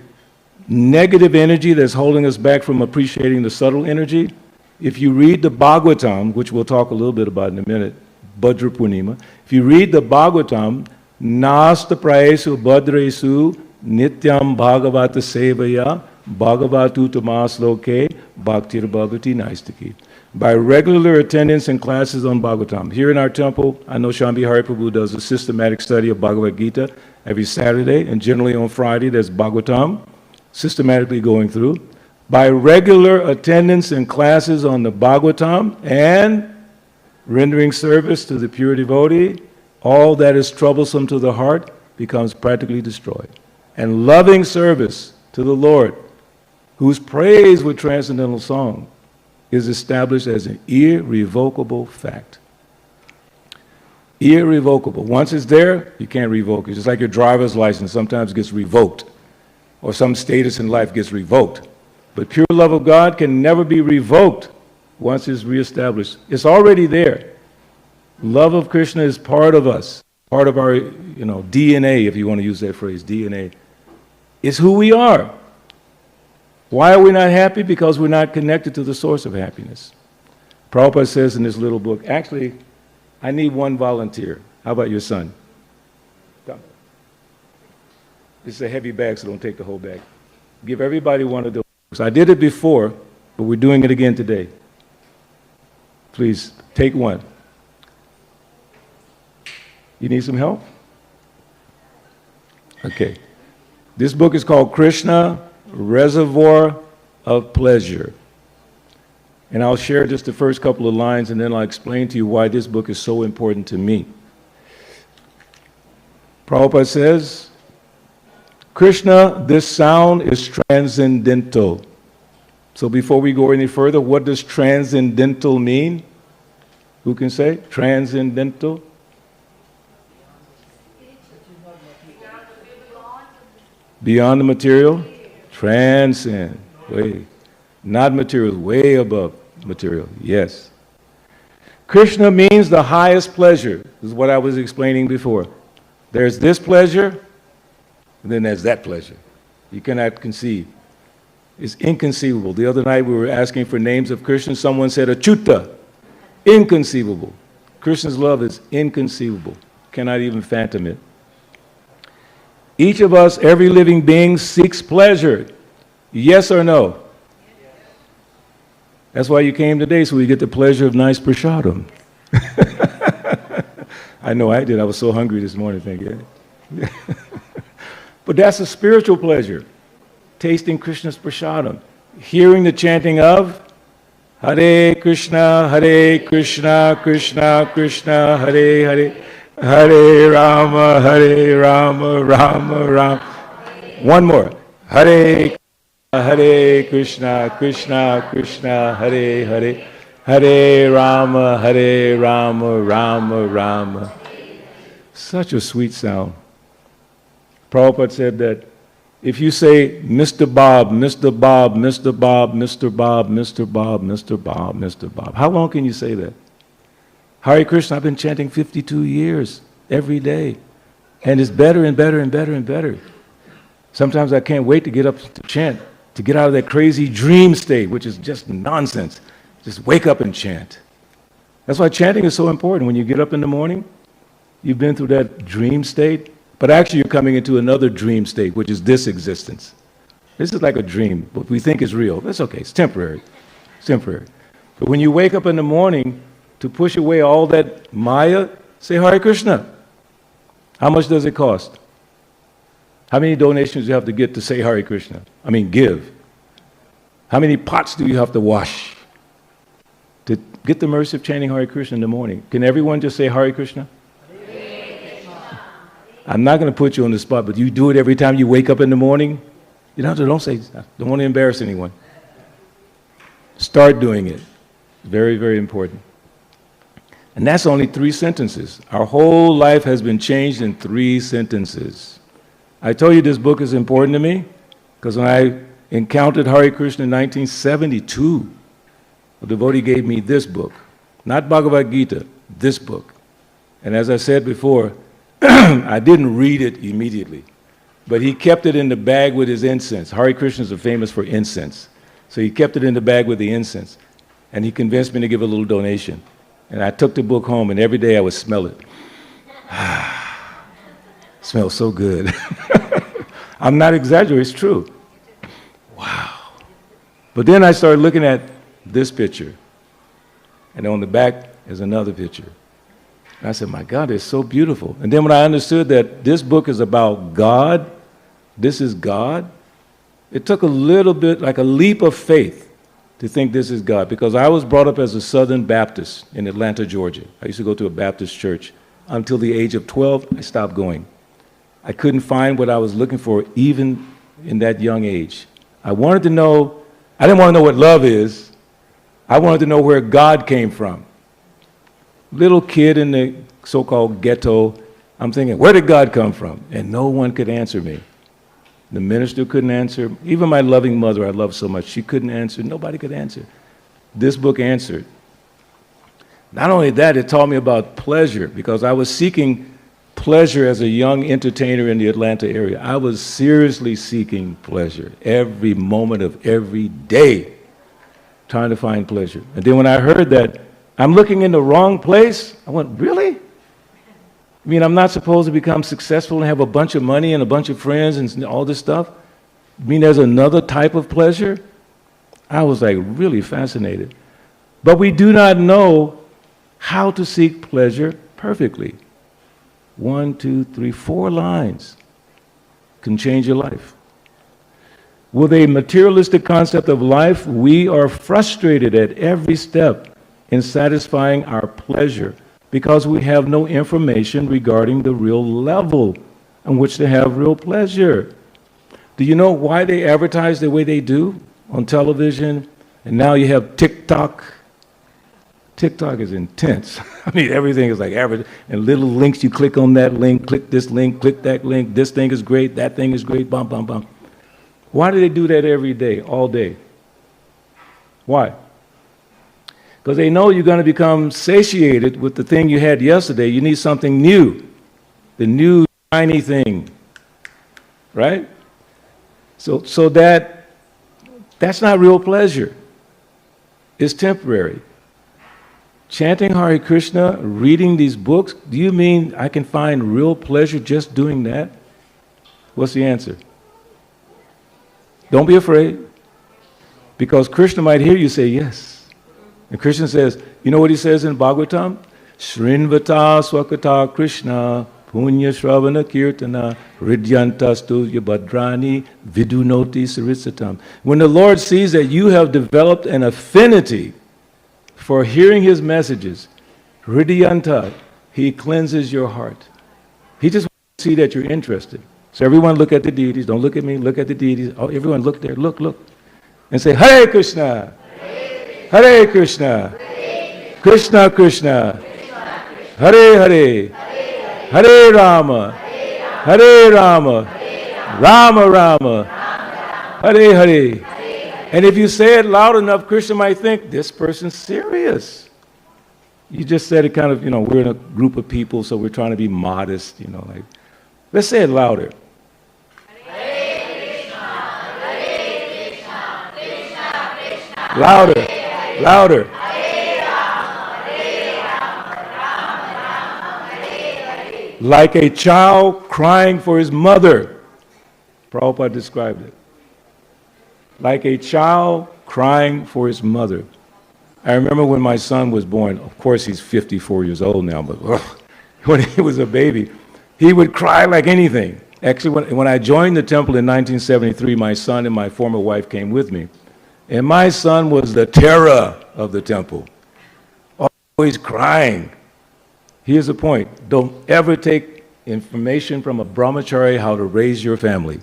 Speaker 1: negative energy that's holding us back from appreciating the subtle energy If you read the Bhagavatam, which we'll talk a little bit about in a minute, Bhadra Purnima, if you read the Bhagavatam, Nasta prayesu bhadresu nityam bhagavata sevaya bhagavatu tamas loke bhaktir bhavati naistaki. By regular attendance in classes on Bhagavatam. Here in our temple, I know Shambhi Hariprabhu does a systematic study of Bhagavad Gita every Saturday, and generally on Friday there's Bhagavatam, systematically going through. By regular attendance in classes on the Bhagavatam and rendering service to the pure devotee, all that is troublesome to the heart becomes practically destroyed. And loving service to the Lord, whose praise with transcendental song is established as an irrevocable fact. Irrevocable. Once it's there, you can't revoke it. It's just like your driver's license sometimes gets revoked, or some status in life gets revoked. But pure love of God can never be revoked once it's reestablished. It's already there. Love of Krishna is part of us, part of our, DNA, if you want to use that phrase, DNA. It's who we are. Why are we not happy? Because we're not connected to the source of happiness. Prabhupada says in this little book, actually, I need one volunteer. How about your son? Come. This is a heavy bag, so don't take the whole bag. Give everybody one of those. I did it before, but we're doing it again today. Please, take one. You need some help? Okay. This book is called Krishna, Reservoir of Pleasure. And I'll share just the first couple of lines, and then I'll explain to you why this book is so important to me. Prabhupada says, Krishna, this sound is transcendental. So before we go any further, what does transcendental mean? Who can say? Transcendental? Beyond the material? Transcend. Way. Not material, way above material. Yes. Krishna means the highest pleasure. This is what I was explaining before. There's this pleasure, and then there's that pleasure. You cannot conceive. It's inconceivable. The other night we were asking for names of Krishna. Someone said Achyuta. Inconceivable. Krishna's love is inconceivable. Cannot even fathom it. Each of us, every living being, seeks pleasure. Yes or no? That's why you came today, so we get the pleasure of nice prasadam. I know I did. I was so hungry this morning, thank you. But that's a spiritual pleasure. Tasting Krishna's prasadam. Hearing the chanting of Hare Krishna, Krishna Krishna, Hare Hare. Hare Rama, Rama Rama. One more. Hare Krishna, Krishna Krishna, Hare Hare. Hare Rama, Rama Rama. Such a sweet sound. Prabhupada said that if you say Mr. Bob, Mr. Bob, Mr. Bob, Mr. Bob, Mr. Bob, Mr. Bob, Mr. Bob, how long can you say that? Hare Krishna, I've been chanting 52 years, every day. And it's better and better and better and better. Sometimes I can't wait to get up to chant, to get out of that crazy dream state, which is just nonsense. Just wake up and chant. That's why chanting is so important. When you get up in the morning, you've been through that dream state, but actually you're coming into another dream state, which is this existence. This is like a dream. What we think is real. That's okay. It's temporary. It's temporary. But when you wake up in the morning, to push away all that Maya, say Hare Krishna. How much does it cost? How many donations do you have to get to say Hare Krishna? I mean, give. How many pots do you have to wash to get the mercy of chanting Hare Krishna in the morning? Can everyone just say Hare Krishna? Hare Krishna. I'm not going to put you on the spot, but you do it every time you wake up in the morning. You don't say, don't want to embarrass anyone. Start doing it. Very, very important. And that's only 3 sentences. Our whole life has been changed in 3 sentences. I told you this book is important to me because when I encountered Hare Krishna in 1972, a devotee gave me this book, not Bhagavad Gita, this book. And as I said before, I didn't read it immediately, but he kept it in the bag with his incense. Hare Krishnas are famous for incense. So he kept it in the bag with the incense. And he convinced me to give a little donation. And I took the book home, and every day I would smell it. Smells so good. I'm not exaggerating, it's true. Wow. But then I started looking at this picture. And on the back is another picture. And I said, my God, it's so beautiful. And then when I understood that this book is about God, this is God, it took a little bit, like a leap of faith, to think this is God. Because I was brought up as a Southern Baptist in Atlanta, Georgia. I used to go to a Baptist church. Until the age of 12, I stopped going. I couldn't find what I was looking for, even in that young age. I didn't want to know what love is. I wanted to know where God came from. Little kid in the so-called ghetto, I'm thinking, where did God come from? And no one could answer me. The minister couldn't answer. Even my loving mother I love so much, she couldn't answer. Nobody could answer. This book answered. Not only that, it taught me about pleasure, because I was seeking pleasure as a young entertainer in the Atlanta area. I was seriously seeking pleasure every moment of every day, trying to find pleasure. And then when I heard that I'm looking in the wrong place, I went, really? I mean, I'm not supposed to become successful and have a bunch of money and a bunch of friends and all this stuff? I mean, there's another type of pleasure? I was like really fascinated. But we do not know how to seek pleasure perfectly. 1, 2, 3, 4 lines can change your life. With a materialistic concept of life, we are frustrated at every step in satisfying our pleasure because we have no information regarding the real level on which to have real pleasure. Do you know why they advertise the way they do on television? And now you have TikTok. TikTok is intense. I mean, everything is like average, and little links, you click on that link, click this link, click that link, this thing is great, that thing is great, bum, bum, bum. Why do they do that every day, all day? Why? Because they know you're going to become satiated with the thing you had yesterday. You need something new, the new shiny thing, right? So that's not real pleasure. It's temporary. Chanting Hare Krishna, reading these books, do you mean I can find real pleasure just doing that? What's the answer? Don't be afraid, because Krishna might hear you say yes. And Krishna says, you know what he says in Bhagavatam? Shrinvata swakata Krishna punya shravana kirtana ridyantastu yabhadrani vidunoti sarisatam. When the Lord sees that you have developed an affinity for hearing his messages, Hridayanta, he cleanses your heart. He just wants to see that you're interested. So everyone look at the deities. Don't look at me, look at the deities. Oh, everyone look there, look. And say, Hare Krishna, Hare Krishna, Krishna Krishna, Hare Hare, Hare Rama, Hare Rama, Rama Rama, Hare Hare. And if you say it loud enough, Krishna might think, this person's serious. You just said it kind of, we're in a group of people, so we're trying to be modest, like, let's say it louder. Hare Krishna, Krishna Krishna. Louder, louder. Hare Rama, Rama Rama, Hare Hare. Like a child crying for his mother. Prabhupada described it. Like a child crying for his mother. I remember when my son was born, of course he's 54 years old now, but when he was a baby, he would cry like anything. Actually, when I joined the temple in 1973, my son and my former wife came with me. And my son was the terror of the temple, always crying. Here's the point. Don't ever take information from a brahmachari how to raise your family.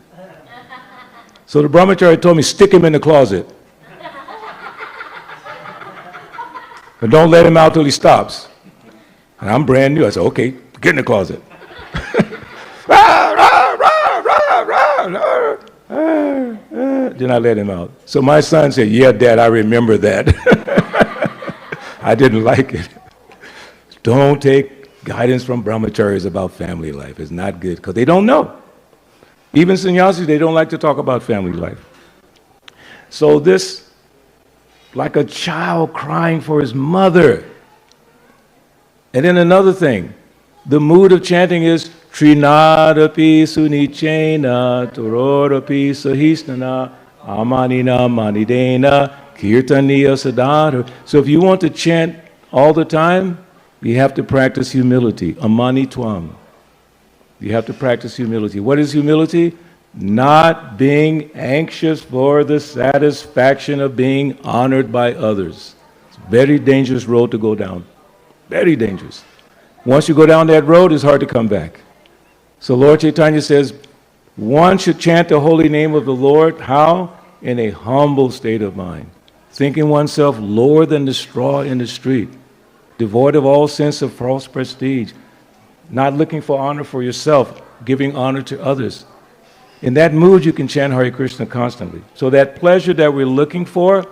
Speaker 1: So the brahmachari told me, stick him in the closet. But don't let him out till he stops. And I'm brand new. I said, okay, get in the closet. Then I let him out. So my son said, yeah, Dad, I remember that. I didn't like it. Don't take guidance from brahmacharis about family life. It's not good, because they don't know. Even sannyasis, they don't like to talk about family life. So this like a child crying for his mother. And then another thing, the mood of chanting is Trinadapi Sunichena Torodapi Sahisnana Amanina Manidena Kirtaniya Sadhara. So if you want to chant all the time, you have to practice humility. Amanitwam. You have to practice humility. What is humility? Not being anxious for the satisfaction of being honored by others. It's a very dangerous road to go down. Very dangerous. Once you go down that road, it's hard to come back. So Lord Chaitanya says, one should chant the holy name of the Lord. How? In a humble state of mind. Thinking oneself lower than the straw in the street. Devoid of all sense of false prestige. Not looking for honor for yourself, giving honor to others. In that mood, you can chant Hare Krishna constantly. So that pleasure that we're looking for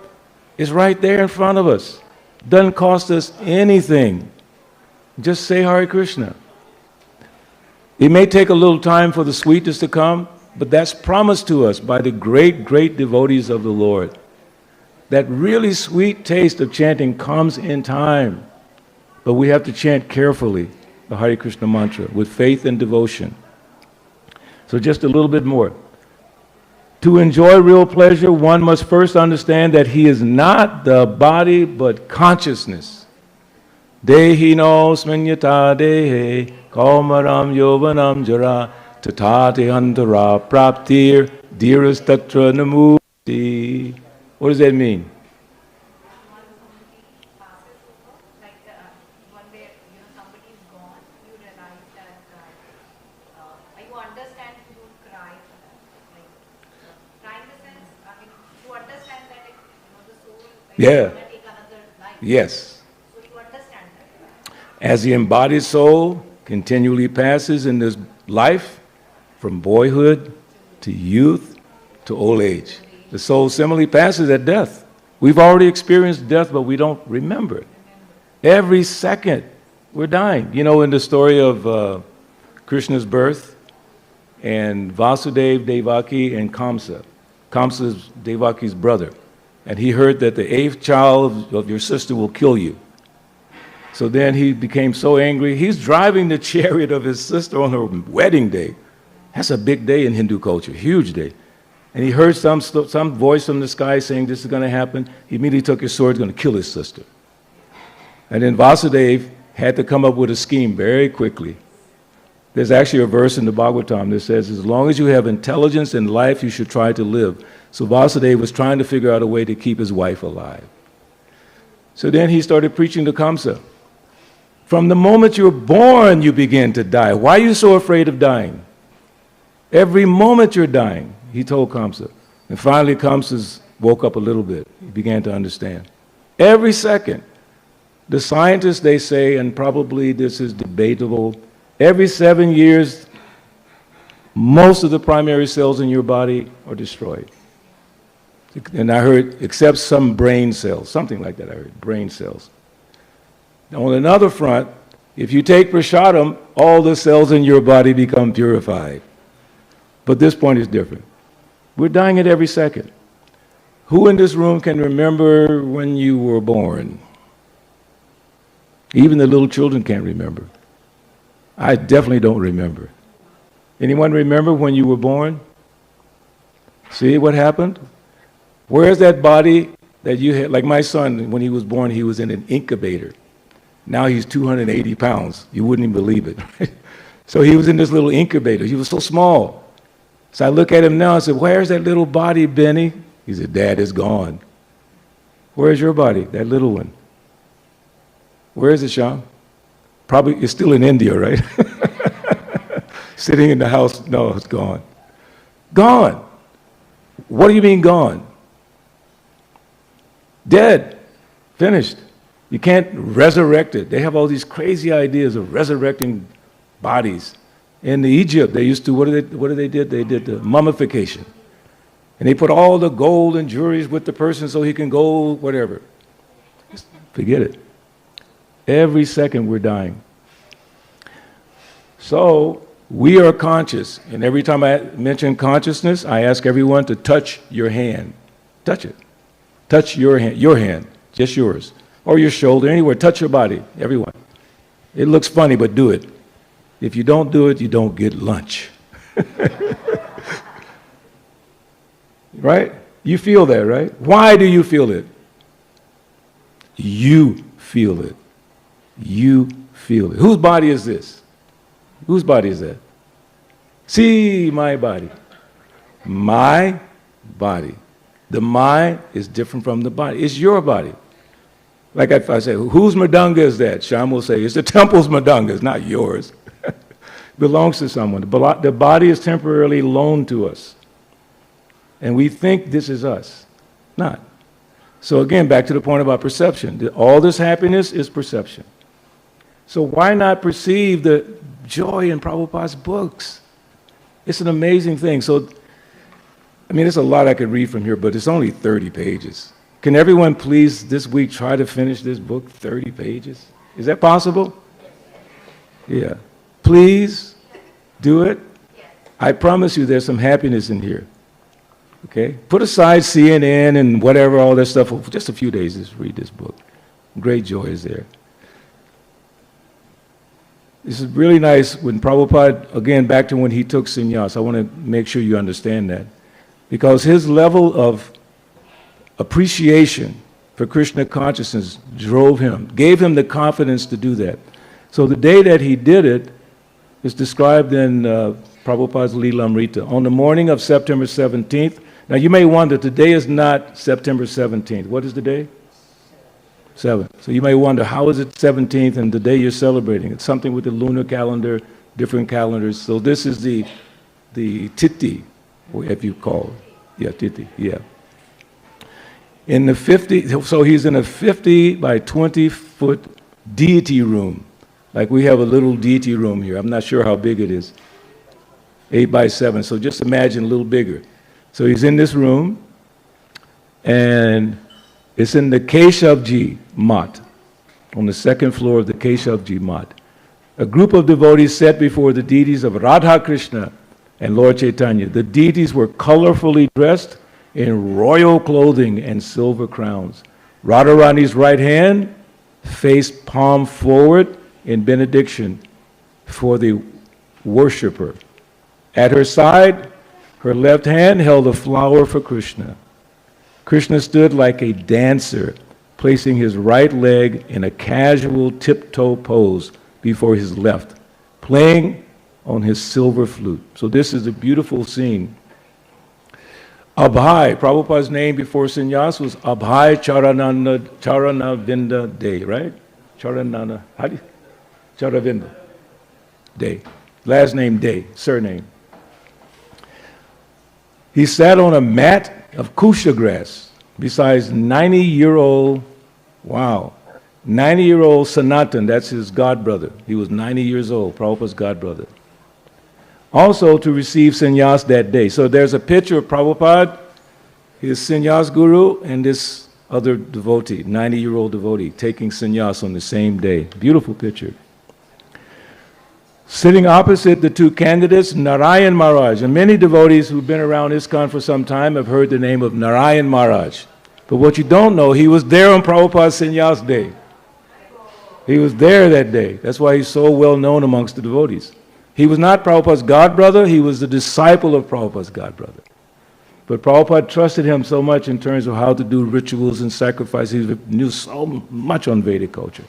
Speaker 1: is right there in front of us. Doesn't cost us anything. Just say Hare Krishna. It may take a little time for the sweetness to come, but that's promised to us by the great, great devotees of the Lord. That really sweet taste of chanting comes in time. But we have to chant carefully the Hare Krishna mantra with faith and devotion. So just a little bit more. To enjoy real pleasure, one must first understand that he is not the body, but consciousness. Dehi no smanyata dehe kaumaram yovanam jara tatate antara praptir dhiras tatra namuti. What does that mean? Yeah. Yes. As the embodied soul continually passes in this life, from boyhood to youth to old age, the soul similarly passes at death. We've already experienced death, but we don't remember it. Every second, we're dying. You know, in the story of Krishna's birth, and Vasudeva, Devaki, and Kamsa. Kamsa is Devaki's brother. And he heard that the 8th child of your sister will kill you. So then he became so angry. He's driving the chariot of his sister on her wedding day. That's a big day in Hindu culture, huge day. And he heard some voice from the sky saying this is going to happen. He immediately took his sword, going to kill his sister. And then Vasudeva had to come up with a scheme very quickly. There's actually a verse in the Bhagavatam that says, as long as you have intelligence in life, you should try to live. So Vasudeva was trying to figure out a way to keep his wife alive. So then he started preaching to Kamsa. From the moment you're born, you begin to die. Why are you so afraid of dying? Every moment you're dying, he told Kamsa. And finally Kamsa woke up a little bit. He began to understand. Every second. The scientists, they say, and probably this is debatable, every 7 years, most of the primary cells in your body are destroyed. And I heard, except some brain cells, something like that I heard, brain cells. Now on another front, if you take prasadam, all the cells in your body become purified. But this point is different. We're dying at every second. Who in this room can remember when you were born? Even the little children can't remember. I definitely don't remember. Anyone remember when you were born? See what happened? Where's that body that you had? Like my son, when he was born, he was in an incubator. Now he's 280 pounds. You wouldn't even believe it. So he was in this little incubator. He was so small. So I look at him now and said, where's that little body, Benny? He said, Dad, it's gone. Where's your body, that little one? Where is it, Sean? Probably, it's still in India, right? Sitting in the house. No, it's gone. Gone. What do you mean gone? Dead. Finished. You can't resurrect it. They have all these crazy ideas of resurrecting bodies. In Egypt, they used to, what did they did? They did the mummification. And they put all the gold and jewelry with the person so he can go whatever. Forget it. Every second we're dying. So we are conscious. And every time I mention consciousness, I ask everyone to touch your hand. Touch it. Touch your hand, just yours. Or your shoulder, anywhere. Touch your body, everyone. It looks funny, but do it. If you don't do it, you don't get lunch. Right? You feel that, right? Why do you feel it? You feel it. You feel it. Whose body is this? Whose body is that? See my body. My body. The mind is different from the body. It's your body. Like if I say, whose madanga is that? Sham will say, it's the temple's madanga, it's not yours. It belongs to someone. The body is temporarily loaned to us. And we think this is us. Not. So again, back to the point about perception. All this happiness is perception. So why not perceive the joy in Prabhupada's books? It's an amazing thing. So, I mean, there's a lot I could read from here, but it's only 30 pages. Can everyone please this week try to finish this book, 30 pages? Is that possible? Yeah. Please do it. I promise you there's some happiness in here. Okay? Put aside CNN and whatever, all that stuff for just a few days. Just read this book. Great joy is there. This is really nice when Prabhupada, again, back to when he took sannyas. I want to make sure you understand that. Because his level of appreciation for Krishna consciousness drove him, gave him the confidence to do that. So the day that he did it is described in Prabhupada's Leelamrita. On the morning of September 17th, now you may wonder, today is not September 17th. What is the day? 7th. So you may wonder, how is it 17th and the day you're celebrating? It's something with the lunar calendar, different calendars. So this is the Tithi, if you call it. Yeah, Tithi, yeah. In the 50, so he's in a 50 by 20 foot deity room. Like we have a little deity room here. I'm not sure how big it is. 8 by 7. So just imagine a little bigger. So he's in this room, and it's in the Keshavji Mat, on the second floor of the Keshavji Mat. A group of devotees sat before the deities of Radha Krishna and Lord Chaitanya. The deities were colorfully dressed in royal clothing and silver crowns. Radharani's right hand faced palm forward in benediction for the worshipper. At her side, her left hand held a flower for Krishna. Krishna stood like a dancer, placing his right leg in a casual tiptoe pose before his left, playing on his silver flute. So this is a beautiful scene. Abhay, Prabhupada's name before sannyas was Abhay Charanavinda Day, right? Charavinda Day. Last name Day, surname. He sat on a mat of kusha grass besides 90-year-old, 90-year-old Sanatan, that's his godbrother. He was 90 years old, Prabhupada's godbrother. Also to receive sannyas that day. So there's a picture of Prabhupada, his sannyas guru, and this other devotee, 90-year-old devotee, taking sannyas on the same day. Beautiful picture. Sitting opposite the two candidates, Narayan Maharaj. And many devotees who've been around Iskcon for some time have heard the name of Narayan Maharaj. But what you don't know, he was there on Prabhupada's sannyas day. He was there that day. That's why he's so well known amongst the devotees. He was not Prabhupada's godbrother, he was the disciple of Prabhupada's godbrother. But Prabhupada trusted him so much in terms of how to do rituals and sacrifices. He knew so much on Vedic culture.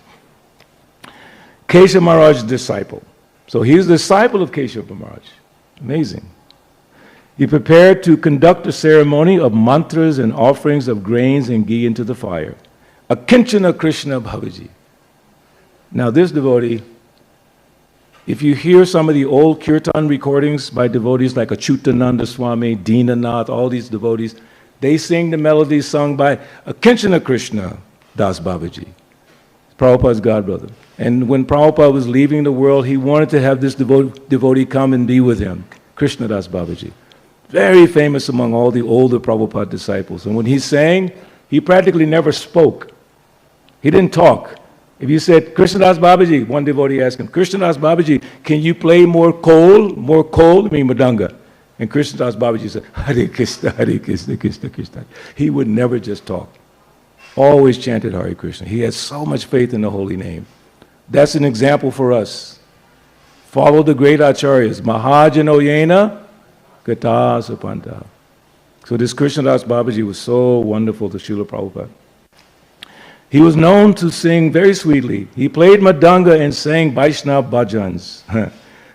Speaker 1: Kesha Maharaj's disciple. So he's the disciple of Keshava Maharaj. Amazing. He prepared to conduct a ceremony of mantras and offerings of grains and ghee into the fire. Akinchana Krishna Bhavaji. Now this devotee, if you hear some of the old kirtan recordings by devotees like Achyutananda Swami, Dinanath, all these devotees, they sing the melodies sung by Akinchana Krishna Das Babaji, Prabhupada's godbrother. And when Prabhupada was leaving the world, he wanted to have this devotee come and be with him, Krishna Das Babaji. Very famous among all the older Prabhupada disciples. And when he sang, he practically never spoke. He didn't talk. If you said, Krishnadas Babaji, one devotee asked him, Krishnadas Babaji, can you play more kohl, I mean madanga? And Krishnadas Babaji said, Hare Krishna, Krishna Krishna. He would never just talk. always chanted Hare Krishna. He had so much faith in the holy name. That's an example for us. Follow the great acharyas. Mahajano Yena Gata Sapanta. So this Krishnadas Babaji was so wonderful to Srila Prabhupada. He was known to sing very sweetly. He played madanga and sang Vaishnava bhajans,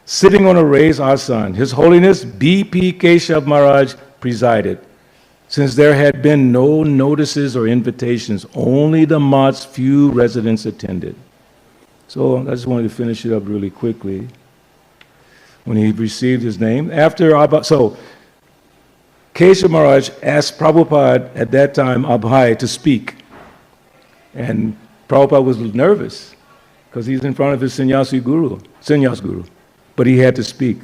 Speaker 1: sitting on a raised asan. His Holiness B.P. Keshav Maharaj presided. Since there had been no notices or invitations, only the Math's few residents attended. So I just wanted to finish it up really quickly. When he received his name, so Keshav Maharaj asked Prabhupada at that time, Abhay, to speak. And Prabhupada was nervous because he's in front of his sannyas guru, but he had to speak.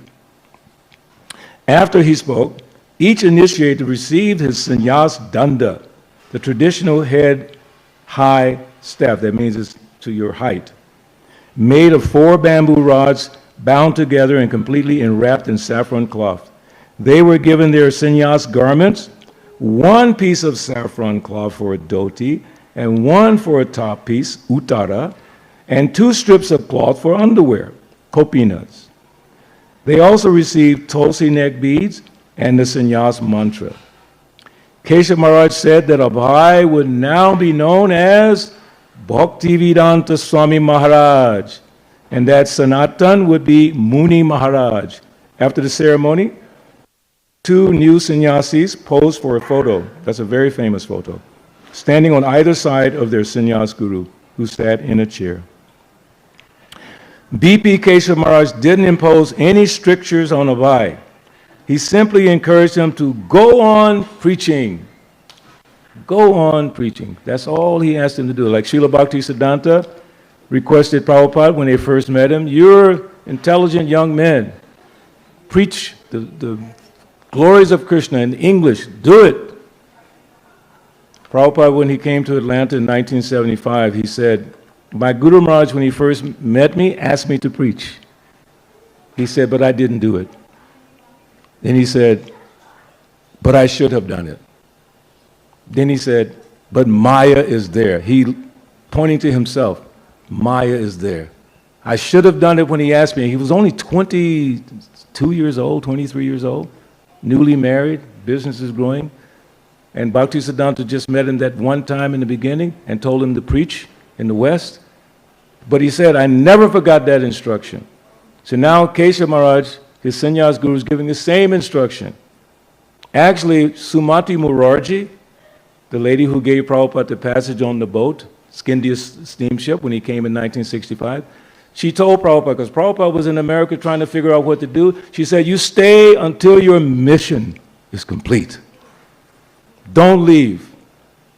Speaker 1: After he spoke, each initiated received his sannyas danda, the traditional head high staff, that means it's to your height, made of 4 bamboo rods bound together and completely enwrapped in saffron cloth. They were given their sannyas garments, 1 piece of saffron cloth for a dhoti, and 1 for a top piece, uttara, and 2 strips of cloth for underwear, kopinas. They also received tulsi neck beads and the sannyas mantra. Keshav Maharaj said that Abhay would now be known as Bhaktivedanta Swami Maharaj, and that Sanatan would be Muni Maharaj. After the ceremony, 2 new sannyasis posed for a photo. That's a very famous photo, standing on either side of their sannyas guru, who sat in a chair. B.P. Keshav Maharaj didn't impose any strictures on Abhay. He simply encouraged him to go on preaching. Go on preaching. That's all he asked him to do. Like Srila Bhaktisiddhanta requested Prabhupada when they first met him, you're intelligent young men. Preach the glories of Krishna in English. Do it. Prabhupada, when he came to Atlanta in 1975, he said, my Guru Maharaj, when he first met me, asked me to preach. He said, but I didn't do it. Then he said, but I should have done it. Then he said, but Maya is there. He, pointing to himself, Maya is there. I should have done it when he asked me. He was only 22 years old, 23 years old, newly married, business is growing. And Bhaktisiddhanta just met him that one time in the beginning and told him to preach in the West. But he said, I never forgot that instruction. So now Keshav Maharaj, his sannyas guru, is giving the same instruction. Actually, Sumati Murarji, the lady who gave Prabhupada the passage on the boat, Scindia steamship, when he came in 1965, she told Prabhupada, because Prabhupada was in America trying to figure out what to do, she said, you stay until your mission is complete. Don't leave.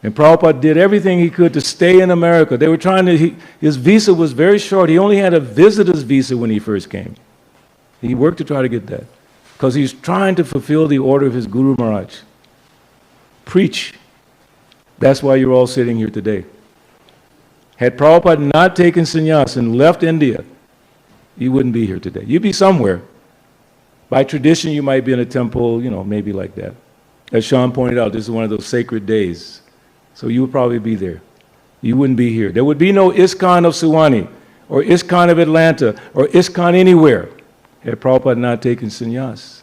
Speaker 1: And Prabhupada did everything he could to stay in America. They were trying to, his visa was very short. He only had a visitor's visa when he first came. He worked to try to get that, because he's trying to fulfill the order of his Guru Maharaj. Preach. That's why you're all sitting here today. Had Prabhupada not taken sannyas and left India, you wouldn't be here today. You'd be somewhere. By tradition, you might be in a temple, maybe like that. As Sean pointed out, this is one of those sacred days. So you would probably be there. You wouldn't be here. There would be no Iskcon of Suwannee, or Iskcon of Atlanta, or Iskcon anywhere, had Prabhupada not taken sannyas.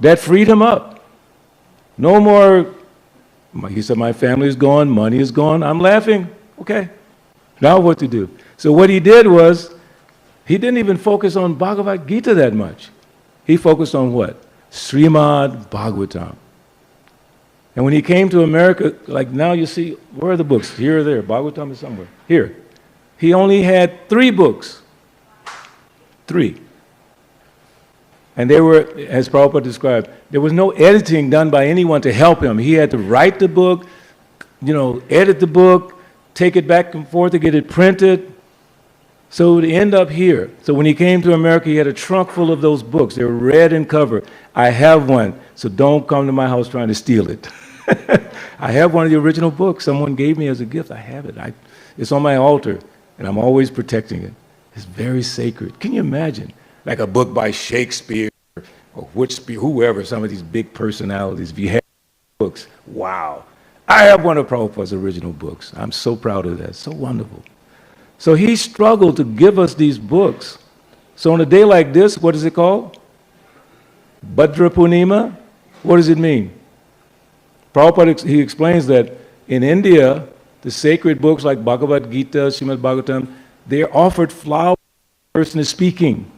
Speaker 1: That freed him up. No more, he said, my family is gone, money is gone, I'm laughing. Okay, now what to do? So what he did was, he didn't even focus on Bhagavad Gita that much. He focused on what? Srimad Bhagavatam. And when he came to America, like now you see, where are the books? Here or there, Bhagavatam is somewhere. Here. He only had 3 books. 3. And they were, as Prabhupada described, there was no editing done by anyone to help him. He had to write the book, edit the book, take it back and forth to get it printed. So it would end up here. So when he came to America, he had a trunk full of those books. They were red in cover. I have one, so don't come to my house trying to steal it. I have one of the original books someone gave me as a gift. I have it. It's on my altar, and I'm always protecting it. It's very sacred. Can you imagine? Like a book by Shakespeare or whoever, some of these big personalities. If you have books, wow. I have one of Prabhupada's original books. I'm so proud of that. So wonderful. So he struggled to give us these books. So on a day like this, what is it called? Bhadra Purnima? What does it mean? Prabhupada, he explains that in India, the sacred books like Bhagavad Gita, Srimad Bhagavatam, they're offered flowers when the person is speaking.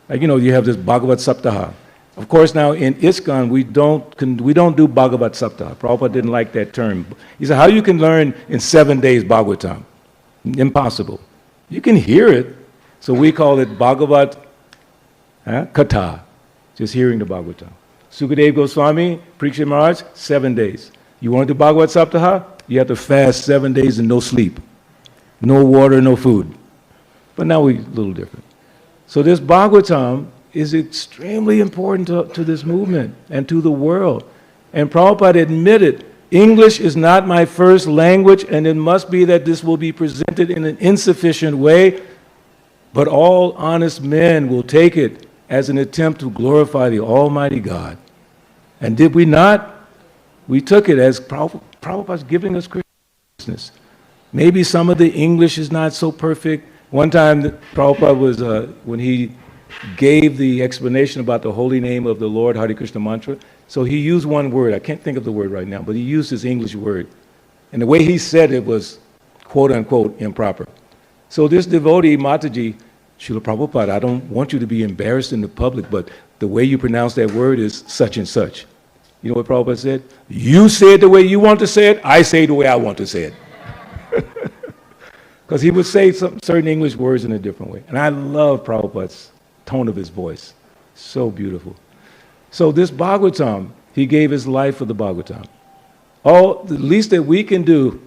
Speaker 1: Like, you know, you have this Bhagavad Saptaha. Of course, now in Iskcon, we don't do Bhagavad Saptaha. Prabhupada didn't like that term. He said, how you can learn in 7 days Bhagavatam? Impossible. You can hear it. So we call it Bhagavad Katha, just hearing the Bhagavatam. Sukadev Goswami, Parikshit Maharaj, 7 days. You want to do Bhagavad Saptaha? You have to fast 7 days and no sleep. No water, no food. But now we're a little different. So this Bhagavatam is extremely important to this movement and to the world. And Prabhupada admitted, English is not my first language, and it must be that this will be presented in an insufficient way, but all honest men will take it as an attempt to glorify the Almighty God. And did we not? We took it as Prabhupada's giving us Christmas. Maybe some of the English is not so perfect. One time, Prabhupada was, when he gave the explanation about the holy name of the Lord, Hare Krishna mantra, so he used one word. I can't think of the word right now, but he used his English word. And the way he said it was, quote unquote, improper. So this devotee, Mataji, Srila Prabhupada, I don't want you to be embarrassed in the public, but the way you pronounce that word is such and such. You know what Prabhupada said? You say it the way you want to say it, I say it the way I want to say it. Because he would say some certain English words in a different way. And I love Prabhupada's tone of his voice. So beautiful. So this Bhagavatam, he gave his life for the Bhagavatam. All the least that we can do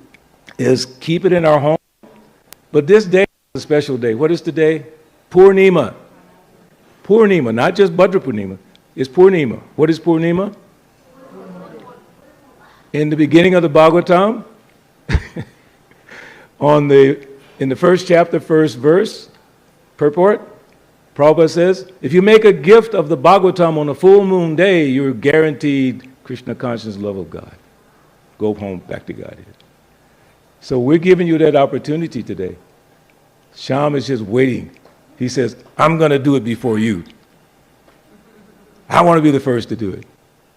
Speaker 1: is keep it in our home. But this day is a special day. What is the day? Purnima. Purnima, not just Bhadra Purnima. It's Purnima. What is Purnima? In the beginning of the Bhagavatam, in the first chapter, first verse, purport, Prabhupada says, if you make a gift of the Bhagavatam on a full moon day, you're guaranteed Krishna consciousness, love of God. Go home, back to Godhead. So we're giving you that opportunity today. Shyam is just waiting. He says, I'm going to do it before you. I want to be the first to do it.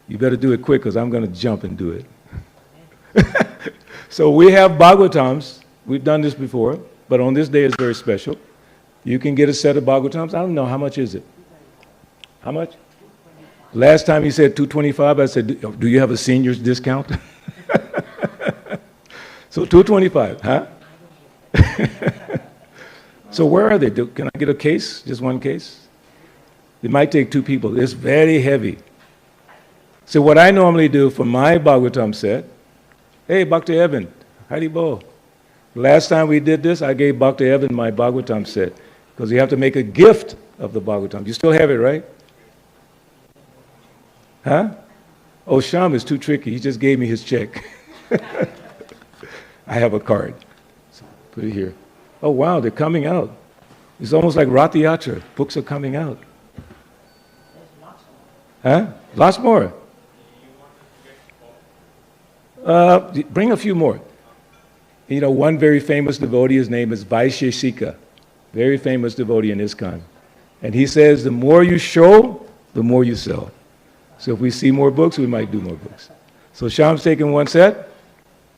Speaker 1: You better do it quick because I'm going to jump and do it. So we have Bhagavatams. We've done this before, but on this day it's very special. You can get a set of Bhagavatams. I don't know, how much is it? How much? Last time he said $225, I said, do you have a senior's discount? So $225, huh? So where are they? Can I get a case? Just one case? It might take 2 people. It's very heavy. So what I normally do for my Bhagavatam set, hey, Bhakti Evan, Haribol. Last time we did this, I gave Bhakti Evan my Bhagavatam set because you have to make a gift of the Bhagavatam. You still have it, right? Huh? Oh, Shyam is too tricky. He just gave me his check. I have a card. So put it here. Oh, wow, they're coming out. It's almost like Rath Yatra. Books are coming out. Huh? Lots more. Bring a few more. You know, one very famous devotee, his name is Vaisheshika, very famous devotee in Iskcon. And he says, the more you show, the more you sell. So if we see more books, we might do more books. So Shyam's taking one set.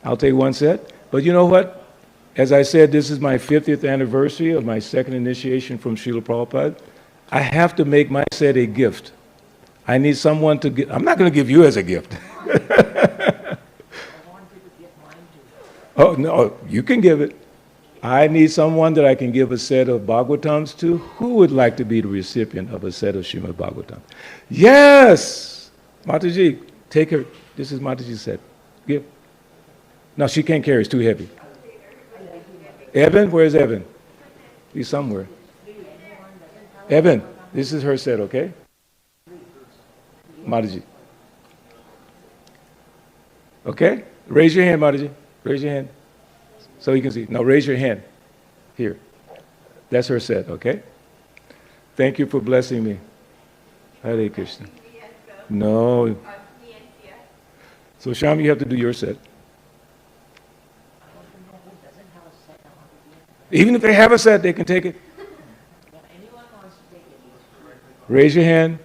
Speaker 1: I'll take one set. But you know what? As I said, this is my 50th anniversary of my second initiation from Srila Prabhupada. I have to make my set a gift. I need someone to give. I'm not going to give you as a gift. Oh, no, you can give it. I need someone that I can give a set of Bhagavatams to. Who would like to be the recipient of a set of Srimad Bhagavatam? Yes! Mataji, take her. This is Mataji's set. Give. No, she can't carry. It's too heavy. Evan? Where's Evan? He's somewhere. Evan, this is her set, okay? Mataji. Okay? Raise your hand, Mataji. Raise your hand so you can see. Now raise your hand. Here. That's her set, okay? Thank you for blessing me. Hare Krishna. No. So Sham, you have to do your set. Even if they have a set, they can take it. Raise your hand.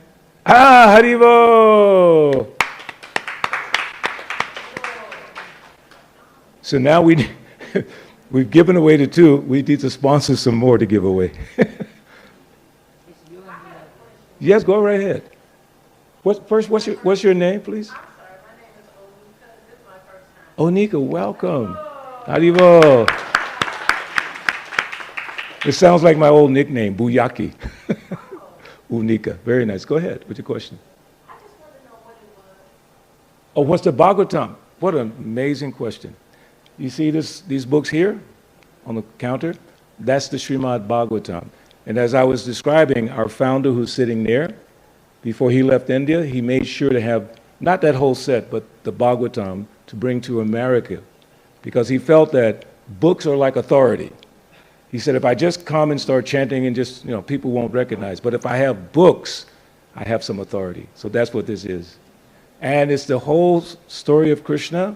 Speaker 1: Ah, Haribo! So now we've given away the two. We need to sponsor some more to give away. Yes, go right ahead. What's your name, please? Onika, welcome. Haribo. It sounds like my old nickname, Buyaki. Unika. Very nice. Go ahead with your question. I just want to know what it was. Oh, what's the Bhagavatam? What an amazing question. You see these books here on the counter? That's the Srimad Bhagavatam. And as I was describing, our founder who's sitting there, before he left India, he made sure to have not that whole set, but the Bhagavatam to bring to America, because he felt that books are like authority. He said, if I just come and start chanting and just, people won't recognize. But if I have books, I have some authority. So that's what this is. And it's the whole story of Krishna,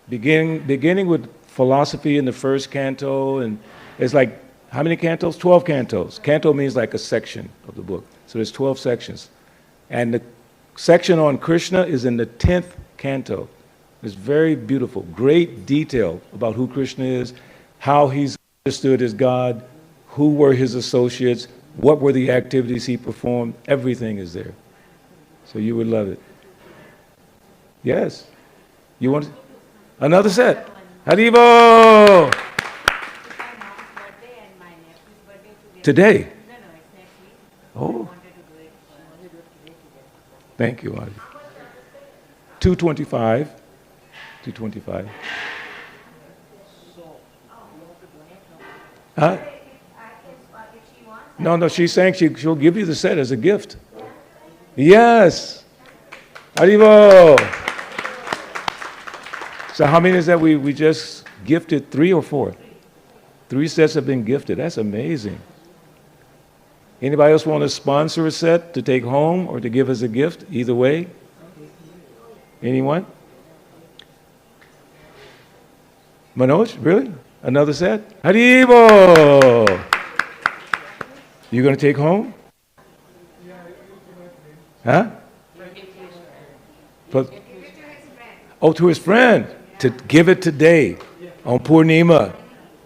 Speaker 1: beginning with philosophy in the first canto. And it's like, how many cantos? 12 cantos. Canto means like a section of the book. So there's 12 sections. And the section on Krishna is in the 10th canto. It's very beautiful. Great detail about who Krishna is, how he's understood as God, who were his associates, what were the activities he performed. Everything is there. So you would love it. Yes. You want another set? Haribo! Today? Oh. Thank you, Adi. 225. 225. Huh? No, she's saying she'll give you the set as a gift. Yes. Haribo. So how many is that we just gifted? 3 or 4? 3 sets have been gifted. That's amazing. Anybody else want to sponsor a set to take home or to give as a gift? Either way. Anyone? Manoj, really? Another set? Haribo! You going to take home? Huh? To his friend. To give it today on Purnima.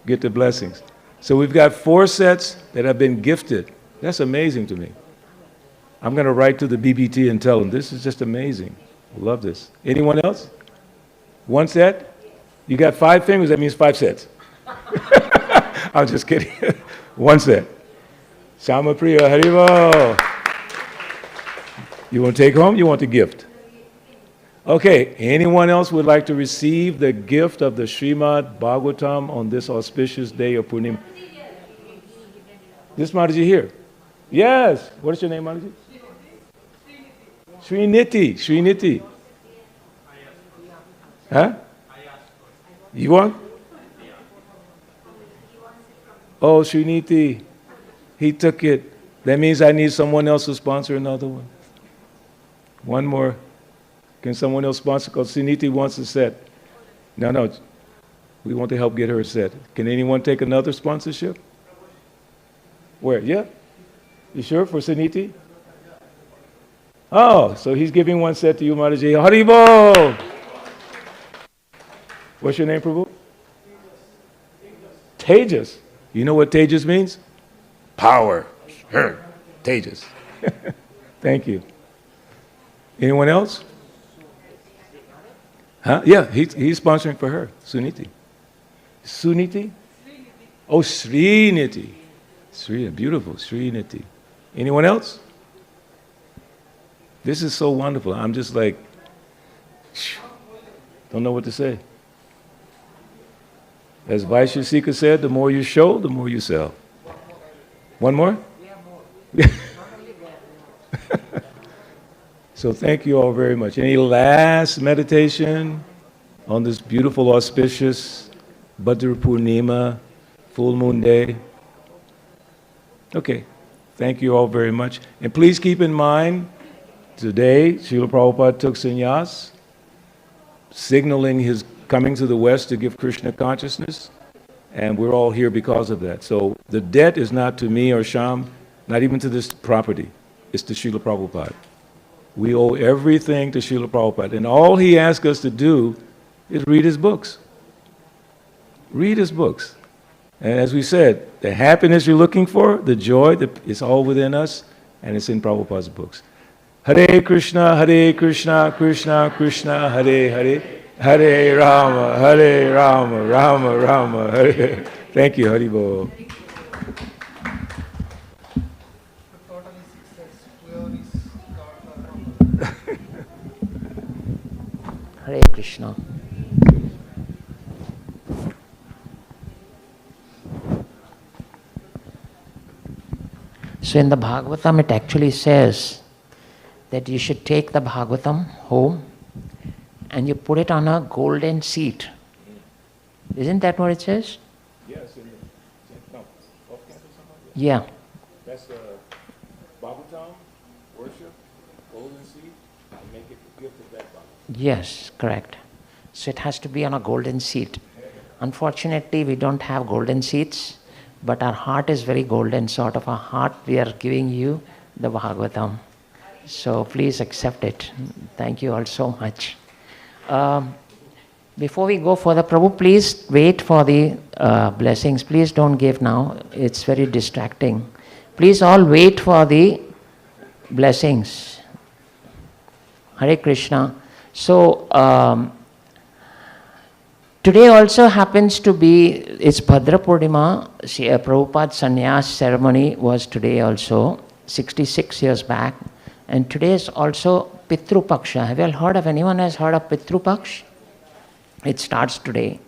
Speaker 1: Get the blessings. So we've got 4 sets that have been gifted. That's amazing to me. I'm going to write to the BBT and tell them, this is just amazing. I love this. Anyone else? 1 set? You got 5 fingers, that means 5 sets. I'm just kidding. 1 set. Shama Priya, Haribo. You want to take home? You want the gift? Okay, anyone else would like to receive the gift of the Srimad Bhagavatam on this auspicious day of Purnima? This Mataji here. Yes. What is your name, Mataji? Sriniti. Sriniti. Huh? You want? Oh, Sriniti. He took it. That means I need someone else to sponsor another one. One more. Can someone else sponsor? Because Sriniti wants a set. No. We want to help get her a set. Can anyone take another sponsorship? Where? Yeah? You sure for Suniti? Oh, so he's giving 1 set to you, Mataji. Haribo! What's your name, Prabhu? Tejas. You know what Tejas means? Power. Tejas. Thank you. Anyone else? Huh? Yeah, he's sponsoring for her. Suniti. Suniti? Oh, Sriniti. Sri, beautiful, Sriniti. Anyone else? This is so wonderful. I'm just like, don't know what to say. As Vaishya said, the more you show, the more you sell. One more? So thank you all very much. Any last meditation on this beautiful, auspicious Bhadra Purnima, full moon day? Okay. Thank you all very much. And please keep in mind, today, Srila Prabhupada took sannyas. signaling his coming to the West to give Krishna consciousness, and we're all here because of that. So the debt is not to me or Sham, not even to this property. It's to Srila Prabhupada. We owe everything to Srila Prabhupada, and all he asks us to do is read his books. Read his books. And as we said, the happiness you're looking for, the joy, it's all within us, and it's in Prabhupada's books. Hare Krishna, Krishna Krishna, Hare Hare, Hare Rama, Rama Rama, Hare. Thank you, Hari Bol.
Speaker 2: Hare Krishna. So in the Bhagavatam it actually says that you should take the Bhagavatam home and you put it on a golden seat. Isn't that what it says?
Speaker 1: Yes, no, off campus,
Speaker 2: Yeah.
Speaker 1: That's Bhagavatam, worship, golden seed, and make it the gift of that Bhagavatam.
Speaker 2: Yes, correct. So it has to be on a golden seat. Unfortunately, we don't have golden seats, but our heart is very golden. So out of our heart, we are giving you the Bhagavatam. So please accept it. Thank you all so much. Before we go further, Prabhu, please wait for the blessings. Please don't give now. It's very distracting. Please all wait for the blessings. Hare Krishna. So, today also happens to be, it's Bhadra Purnima. Prabhupada's sannyas ceremony was today also, 66 years back. And today is also Pitru Paksha. Have you all heard of, anyone has heard of Pitru Paksha? It starts today.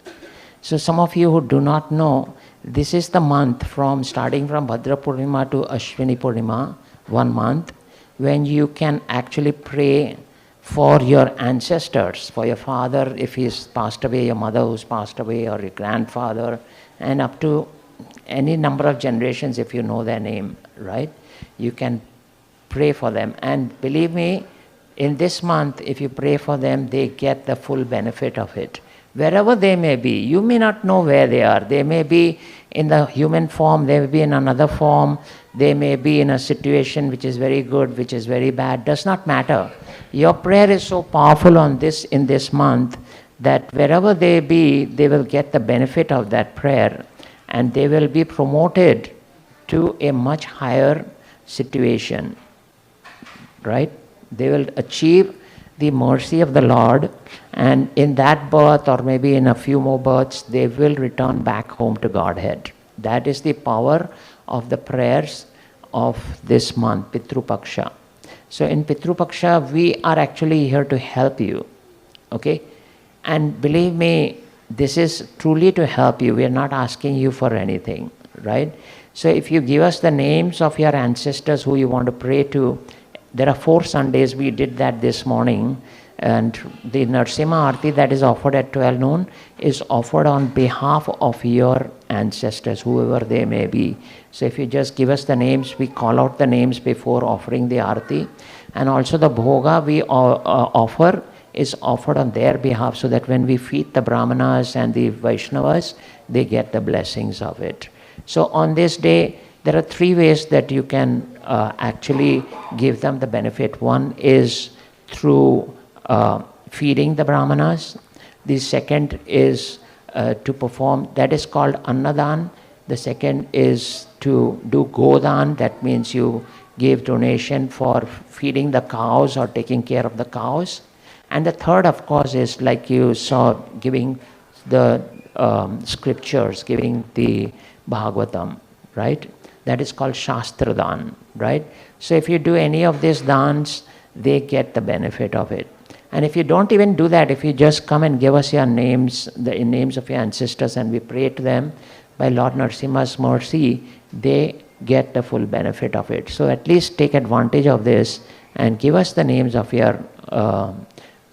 Speaker 2: So some of you who do not know, this is the month starting from Bhadra Purnima to Ashwini Purnima, 1 month, when you can actually pray for your ancestors, for your father if he's passed away, your mother who's passed away, or your grandfather, and up to any number of generations if you know their name, right? You can pray for them. And believe me, in this month, if you pray for them, they get the full benefit of it. Wherever they may be, you may not know where they are. They may be in the human form, they may be in another form, they may be in a situation which is very good, which is very bad, does not matter. Your prayer is so powerful in this month that wherever they be, they will get the benefit of that prayer and they will be promoted to a much higher situation, right? They will achieve the mercy of the Lord, and in that birth or maybe in a few more births, they will return back home to Godhead. That is the power of the prayers of this month, Pitru Paksha. So in Pitru Paksha, we are actually here to help you, okay? And believe me, this is truly to help you. We are not asking you for anything, right? So if you give us the names of your ancestors who you want to pray to, there are 4 Sundays, we did that this morning, and the Narasimha Aarti that is offered at 12 noon is offered on behalf of your ancestors, whoever they may be. So if you just give us the names, we call out the names before offering the Aarti. And also the Bhoga we offer is offered on their behalf, so that when we feed the Brahmanas and the Vaishnavas, they get the blessings of it. So on this day, there are 3 ways that you can actually give them the benefit. One is through feeding the Brahmanas. The second is to perform, that is called Annadan. The second is to do Godan, that means you give donation for feeding the cows or taking care of the cows. And the third, of course, is like you saw, giving the scriptures, giving the Bhagavatam, right? That is called Shastra Dan, right? So if you do any of these dans, they get the benefit of it. And if you don't even do that, if you just come and give us your names, the names of your ancestors, and we pray to them, by Lord Narasimha's mercy, they get the full benefit of it. So at least take advantage of this and give us the names of your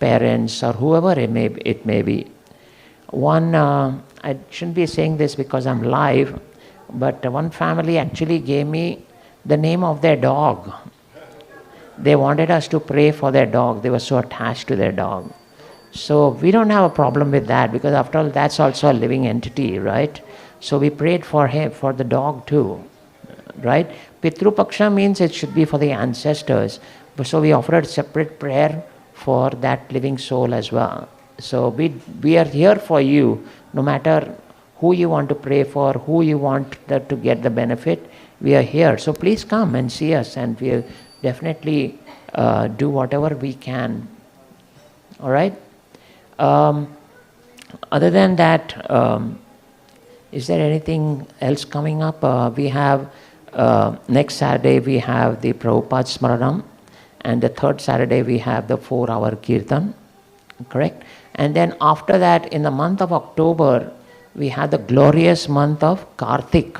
Speaker 2: parents or whoever it may be. One, I shouldn't be saying this because I'm live, but one family actually gave me the name of their dog. They wanted us to pray for their dog. They were so attached to their dog. So we don't have a problem with that, because after all, that's also a living entity, right? So we prayed for him, for the dog too, right? Pitru Paksha means it should be for the ancestors. So we offered separate prayer for that living soul as well. So we are here for you, no matter who you want to pray for, who you want to get the benefit, we are here. So please come and see us, and we'll definitely do whatever we can. All right? Other than that, is there anything else coming up? We have, next Saturday we have the Prabhupada Smaranam, and the third Saturday we have the 4-hour Kirtan, correct? And then after that, in the month of October, we have the glorious month of Kartik.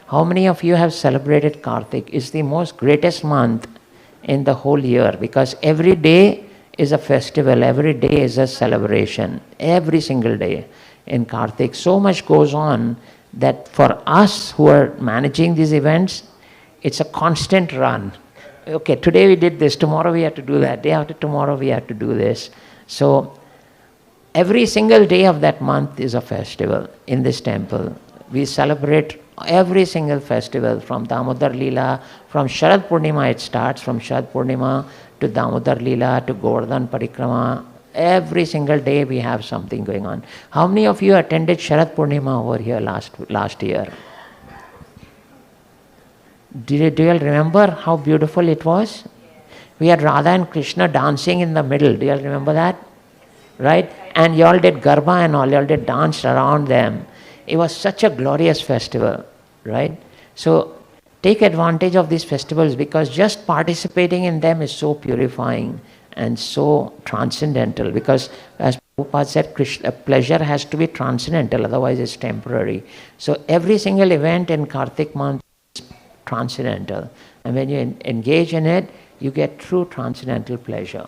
Speaker 2: How many of you have celebrated Kartik? It's the most greatest month in the whole year, because every day is a festival, every day is a celebration, every single day in Kartik. So much goes on that for us who are managing these events, it's a constant run. Okay, today we did this, tomorrow we have to do that, day after tomorrow we have to do this. So every single day of that month is a festival in this temple. We celebrate every single festival, from Damodar Leela, from Sharad Purnima it starts, from Sharad Purnima to Damodar Leela to Govardhan Parikrama. Every single day we have something going on. How many of you attended Sharad Purnima over here last year? Do you all remember how beautiful it was? We had Radha and Krishna dancing in the middle. Do you all remember that? Right? And you all did Garba and all, you all did dance around them. It was such a glorious festival, right? So take advantage of these festivals, because just participating in them is so purifying and so transcendental, because as Prabhupada said, pleasure has to be transcendental, otherwise it's temporary. So every single event in Kartik month is transcendental, and when you engage in it, you get true transcendental pleasure.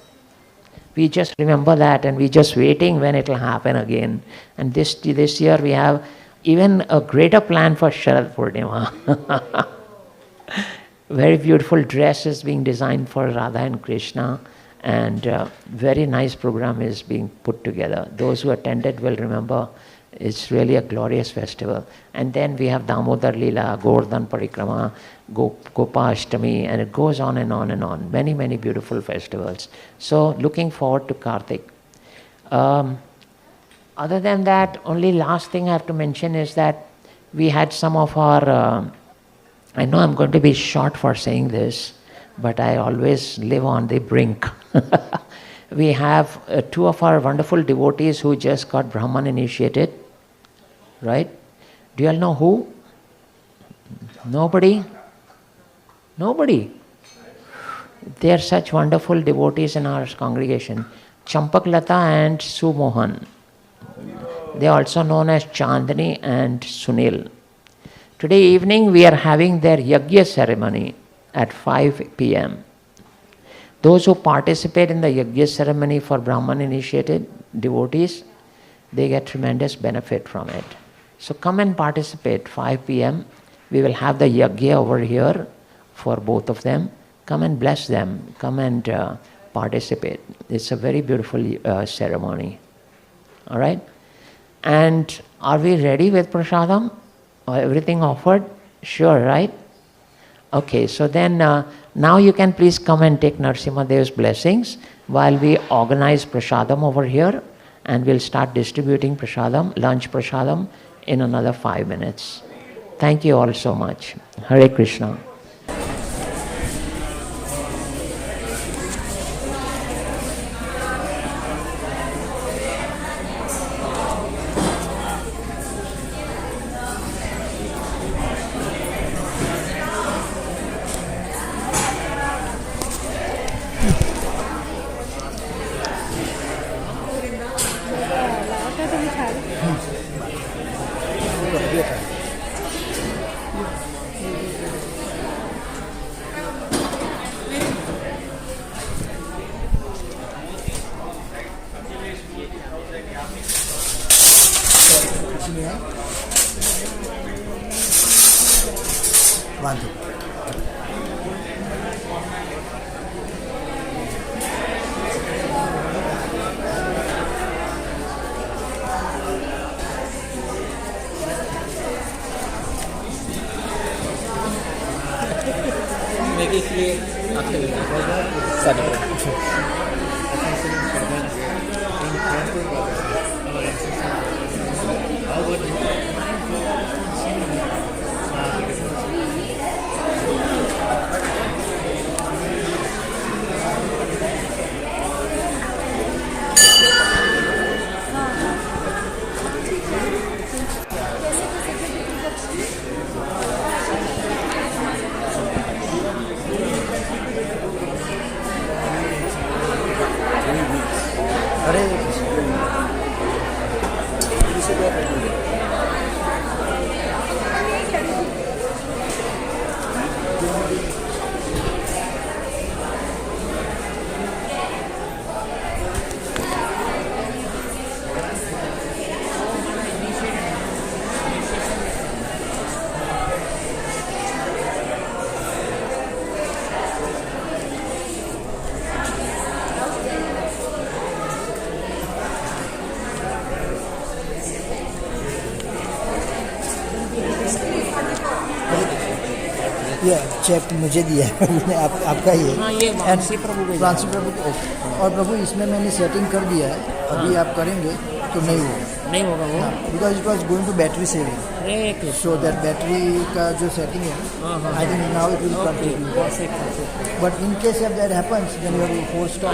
Speaker 2: We just remember that, and we're just waiting when it will happen again. And this year we have even a greater plan for Sharad Purnima. Very beautiful dress is being designed for Radha and Krishna, and very nice program is being put together. Those who attended will remember it's really a glorious festival. And then we have Damodar Leela, Govardhan Parikrama, Gopa Ashtami, and it goes on and on and on. Many, many beautiful festivals. So looking forward to Kartik. Other than that, only last thing I have to mention is that we had some of our, I know I'm going to be short for saying this, but I always live on the brink. We have 2 of our wonderful devotees who just got Brahman initiated, right? Do you all know who? Nobody? Nobody. They are such wonderful devotees in our congregation. Champak Lata and Sumohan. They are also known as Chandani and Sunil. Today evening we are having their Yajna ceremony at 5 p.m. Those who participate in the Yajna ceremony for Brahman initiated devotees, they get tremendous benefit from it. So come and participate, 5 p.m. We will have the Yajna over here for both of them. Come and bless them. Come and participate. It's a very beautiful ceremony. All right? And are we ready with prasadam? Everything offered? Sure, right? Okay, so then now you can please come and take Narasimha Dev's blessings while we organize prasadam over here, and we'll start distributing prasadam, lunch prasadam, in another 5 minutes. Thank you all so much. Hare Krishna.
Speaker 4: हरे कृष्ण। ये check मुझे दिया है आपका ही है।
Speaker 2: हाँ, ये फ्रांसी प्रभु भेजा।
Speaker 4: फ्रांसी प्रभु को। और प्रभु इसमें मैंने सेटिंग कर दिया है, अभी आप करेंगे तो नहीं होगा।
Speaker 2: नहीं होगा वो।
Speaker 4: Because it was going to battery saving,
Speaker 2: Hare Krishna.
Speaker 4: So that battery का जो सेटिंग है I think now it will continue. But in case if that happens then you have to force stop.